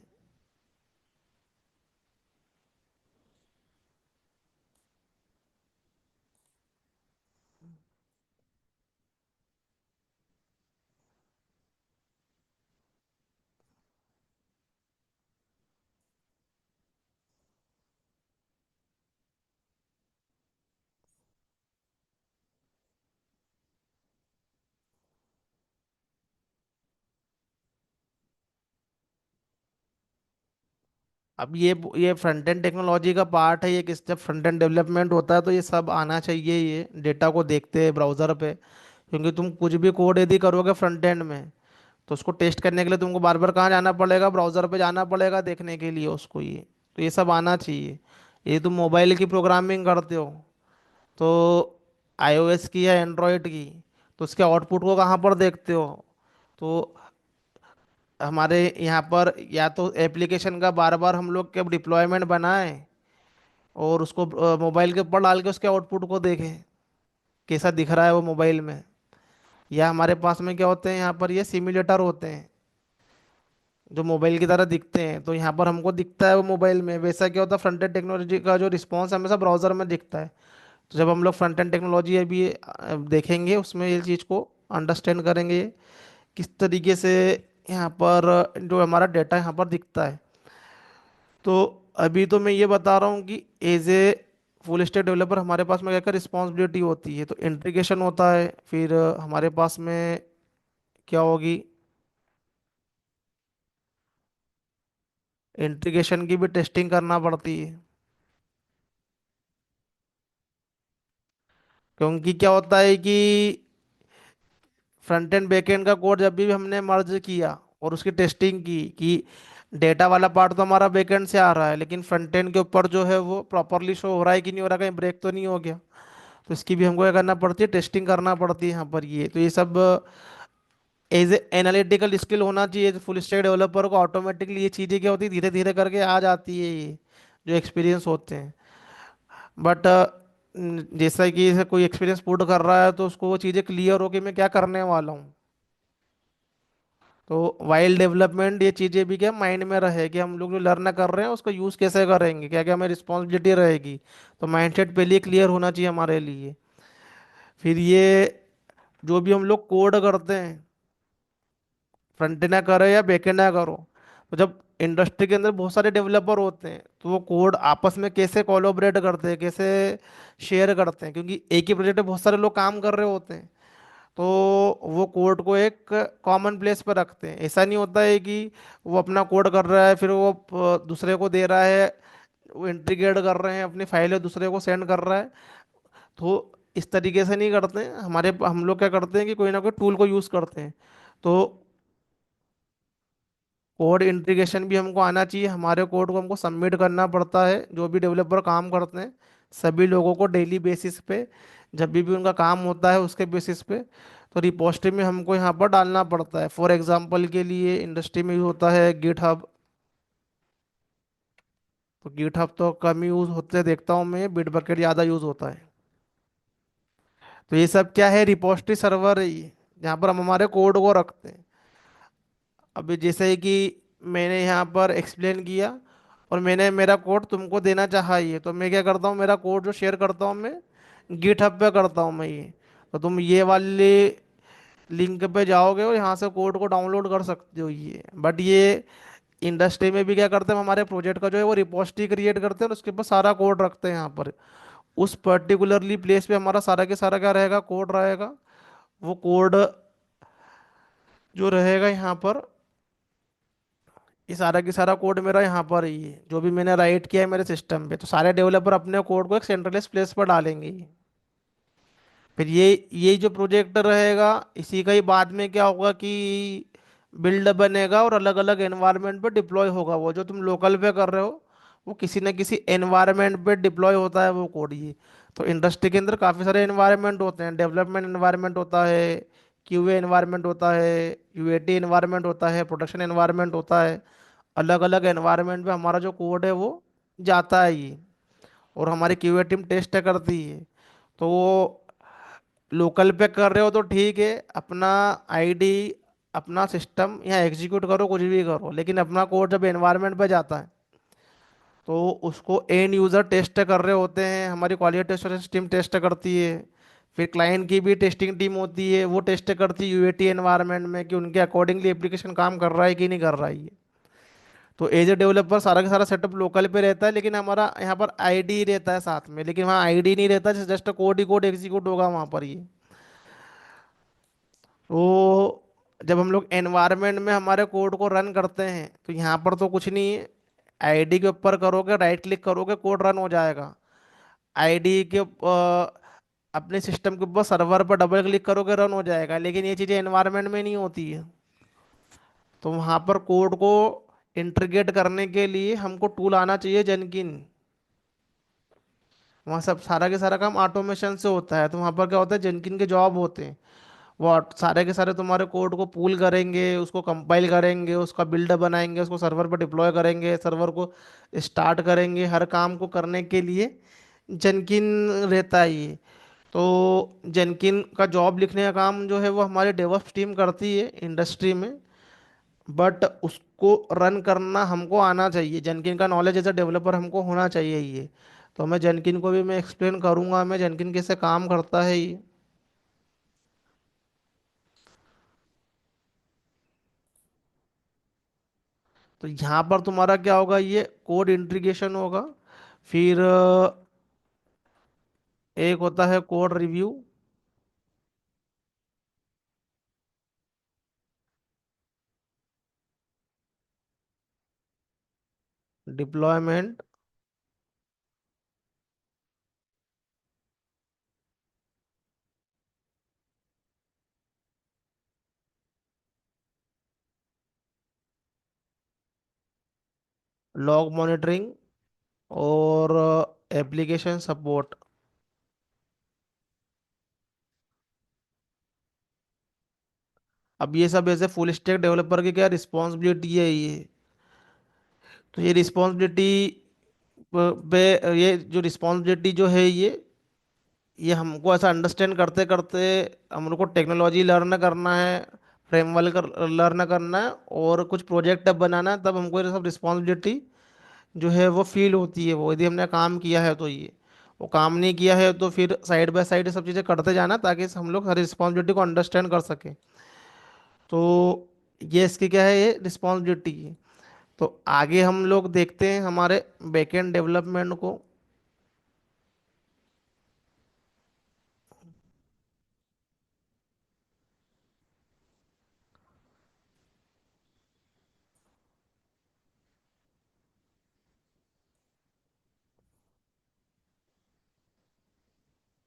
अब ये फ्रंट एंड टेक्नोलॉजी का पार्ट है, ये किस जब फ्रंट एंड डेवलपमेंट होता है तो ये सब आना चाहिए, ये डेटा को देखते हैं ब्राउज़र पे। क्योंकि तुम कुछ भी कोड यदि करोगे फ्रंट एंड में तो उसको टेस्ट करने के लिए तुमको बार बार कहाँ जाना पड़ेगा, ब्राउज़र पे जाना पड़ेगा देखने के लिए उसको ये। तो ये सब आना चाहिए। ये तुम मोबाइल की प्रोग्रामिंग करते हो तो iOS की या एंड्रॉयड की, तो उसके आउटपुट को कहाँ पर देखते हो। तो हमारे यहाँ पर या तो एप्लीकेशन का बार बार हम लोग के डिप्लॉयमेंट बनाएं और उसको मोबाइल के ऊपर डाल के उसके आउटपुट को देखें कैसा दिख रहा है वो मोबाइल में। या हमारे पास में क्या होते हैं, यहाँ पर ये सिम्युलेटर होते हैं जो मोबाइल की तरह दिखते हैं, तो यहाँ पर हमको दिखता है वो मोबाइल में। वैसा क्या होता है, फ्रंट एंड टेक्नोलॉजी का जो रिस्पॉन्स हमेशा ब्राउजर में दिखता है। तो जब हम लोग फ्रंट एंड टेक्नोलॉजी अभी देखेंगे उसमें ये चीज़ को अंडरस्टैंड करेंगे किस तरीके से यहाँ पर जो हमारा डेटा यहाँ पर दिखता है। तो अभी तो मैं ये बता रहा हूँ कि as a full stack developer हमारे पास में क्या क्या रिस्पॉन्सिबिलिटी होती है। तो इंटीग्रेशन होता है, फिर हमारे पास में क्या होगी, इंटीग्रेशन की भी टेस्टिंग करना पड़ती है। क्योंकि क्या होता है कि फ्रंट एंड बैक एंड का कोड जब भी हमने मर्ज किया और उसकी टेस्टिंग की कि डेटा वाला पार्ट तो हमारा बैक एंड से आ रहा है लेकिन फ्रंट एंड के ऊपर जो है वो प्रॉपरली शो हो रहा है कि नहीं हो रहा, कहीं ब्रेक तो नहीं हो गया। तो इसकी भी हमको क्या करना पड़ती है, टेस्टिंग करना पड़ती है यहाँ पर ये। तो ये सब एज ए एनालिटिकल स्किल होना चाहिए फुल स्टैक डेवलपर को। ऑटोमेटिकली ये चीज़ें क्या होती है, धीरे धीरे करके आ जाती है ये जो एक्सपीरियंस होते हैं। बट जैसा कि जैसे कोई एक्सपीरियंस पुट कर रहा है तो उसको वो चीज़ें क्लियर हो कि मैं क्या करने वाला हूँ। तो वाइल्ड डेवलपमेंट ये चीज़ें भी क्या माइंड में रहे कि हम लोग जो लर्न कर रहे हैं उसको यूज़ कैसे करेंगे, क्या क्या हमें रिस्पॉन्सिबिलिटी रहेगी। तो माइंडसेट पहले क्लियर होना चाहिए हमारे लिए। फिर ये जो भी हम लोग कोड करते हैं, फ्रंट एंड ना करो या बैक एंड ना करो, तो जब इंडस्ट्री के अंदर बहुत सारे डेवलपर होते हैं तो वो कोड आपस में कैसे कोलैबोरेट करते हैं, कैसे शेयर करते हैं, क्योंकि एक ही प्रोजेक्ट पे बहुत सारे लोग काम कर रहे होते हैं। तो वो कोड को एक कॉमन प्लेस पर रखते हैं। ऐसा नहीं होता है कि वो अपना कोड कर रहा है फिर वो दूसरे को दे रहा है, वो इंटीग्रेट कर रहे हैं अपनी फाइलें दूसरे को सेंड कर रहा है। तो इस तरीके से नहीं करते हैं। हम लोग क्या करते हैं कि कोई ना कोई टूल को यूज़ करते हैं। तो कोड इंटीग्रेशन भी हमको आना चाहिए, हमारे कोड को हमको सबमिट करना पड़ता है जो भी डेवलपर काम करते हैं। सभी लोगों को डेली बेसिस पे जब भी उनका काम होता है उसके बेसिस पे तो रिपोजिटरी में हमको यहाँ पर डालना पड़ता है। फॉर एग्जांपल के लिए इंडस्ट्री में यूज होता है गिटहब। तो गिटहब तो कम यूज होते देखता हूँ मैं, बिटबकेट ज़्यादा यूज होता है। तो ये सब क्या है, रिपोजिटरी सर्वर है ये, जहाँ पर हम हमारे कोड को रखते हैं। अभी जैसे ही कि मैंने यहाँ पर एक्सप्लेन किया और मैंने मेरा कोड तुमको देना चाहा, ये तो मैं क्या करता हूँ, मेरा कोड जो शेयर करता हूँ मैं गिटहब पे करता हूँ मैं ये। तो तुम ये वाली लिंक पे जाओगे और यहाँ से कोड को डाउनलोड कर सकते हो ये। बट ये इंडस्ट्री में भी क्या करते हैं, हम हमारे प्रोजेक्ट का जो है वो रिपोजिटरी क्रिएट करते हैं और उसके ऊपर सारा कोड रखते हैं यहाँ पर। उस पर्टिकुलरली प्लेस पे हमारा सारा के सारा क्या रहेगा, कोड रहेगा। वो कोड जो रहेगा यहाँ पर, ये सारा की सारा कोड मेरा यहाँ पर ही है जो भी मैंने राइट किया है मेरे सिस्टम पे। तो सारे डेवलपर अपने कोड को एक सेंट्रलाइज प्लेस पर डालेंगे ही। फिर ये जो प्रोजेक्ट रहेगा, इसी का ही बाद में क्या होगा कि बिल्ड बनेगा और अलग अलग एनवायरनमेंट पे डिप्लॉय होगा। वो जो तुम लोकल पे कर रहे हो वो किसी न किसी एनवायरनमेंट पे डिप्लॉय होता है वो कोड ये। तो इंडस्ट्री के अंदर काफ़ी सारे एनवायरनमेंट होते हैं, डेवलपमेंट एनवायरनमेंट होता है, क्यूए एनवायरनमेंट होता है, यूएटी एनवायरनमेंट होता है, प्रोडक्शन एनवायरनमेंट होता है। अलग अलग एनवायरनमेंट में हमारा जो कोड है वो जाता है ये। और हमारी क्यूए टीम टेस्ट करती है। तो वो लोकल पे कर रहे हो तो ठीक है, अपना आईडी अपना सिस्टम यहाँ एग्जीक्यूट करो, कुछ भी करो, लेकिन अपना कोड जब एनवायरनमेंट पे जाता है तो उसको एंड यूज़र टेस्ट कर रहे होते हैं, हमारी क्वालिटी एश्योरेंस टीम टेस्ट करती है। फिर क्लाइंट की भी टेस्टिंग टीम होती है, वो टेस्ट करती है यूएटी एनवायरनमेंट में कि उनके अकॉर्डिंगली एप्लीकेशन काम कर रहा है कि नहीं कर रहा है ये। तो एज ए डेवलपर सारा का सारा सेटअप लोकल पे रहता है, लेकिन हमारा यहाँ पर आईडी रहता है साथ में, लेकिन वहाँ आईडी नहीं रहता, जस्ट कोड ही कोड एग्जीक्यूट होगा वहाँ पर ये। तो जब हम लोग एनवायरनमेंट में हमारे कोड को रन करते हैं तो यहाँ पर तो कुछ नहीं है, आईडी के ऊपर करोगे, राइट क्लिक करोगे, कोड रन हो जाएगा। आईडी के अपने सिस्टम के ऊपर सर्वर पर डबल क्लिक करोगे, रन हो जाएगा। लेकिन ये चीज़ें एनवायरनमेंट में नहीं होती है। तो वहाँ पर कोड को इंटीग्रेट करने के लिए हमको टूल आना चाहिए जेनकिन। वहाँ सब सारा के सारा काम ऑटोमेशन से होता है। तो वहाँ पर क्या होता है, जेनकिन के जॉब होते हैं, वो सारे के सारे तुम्हारे कोड को पूल करेंगे, उसको कंपाइल करेंगे, उसका बिल्डर बनाएंगे, उसको सर्वर पर डिप्लॉय करेंगे, सर्वर को स्टार्ट करेंगे। हर काम को करने के लिए जेनकिन रहता है ये। तो जेनकिन का जॉब लिखने का काम जो है वो हमारी डेवऑप्स टीम करती है इंडस्ट्री में। बट उसको रन करना हमको आना चाहिए, जेनकिन का नॉलेज एज अ डेवलपर हमको होना चाहिए ये। तो मैं जेनकिन को भी मैं एक्सप्लेन करूंगा, मैं जेनकिन कैसे काम करता है ये। तो यहाँ पर तुम्हारा क्या होगा, ये कोड इंटीग्रेशन होगा। फिर एक होता है code review, deployment, log monitoring और एप्लीकेशन सपोर्ट। अब ये सब ऐसे फुल स्टैक डेवलपर की क्या रिस्पॉन्सिबिलिटी है ये। तो ये रिस्पॉन्सिबिलिटी पे, ये जो रिस्पॉन्सिबिलिटी जो है ये हमको ऐसा अंडरस्टैंड करते करते हमको टेक्नोलॉजी लर्न करना है, फ्रेमवर्क लर्न करना है और कुछ प्रोजेक्ट अब बनाना है, तब हमको ये सब रिस्पॉन्सिबिलिटी जो है वो फील होती है। वो यदि हमने काम किया है तो ये, वो काम नहीं किया है तो फिर साइड बाय साइड सब चीज़ें करते जाना ताकि हम लोग हर रिस्पॉन्सिबिलिटी को अंडरस्टैंड कर सकें। तो ये इसकी क्या है, ये रिस्पॉन्सिबिलिटी है। तो आगे हम लोग देखते हैं हमारे बैकएंड डेवलपमेंट को।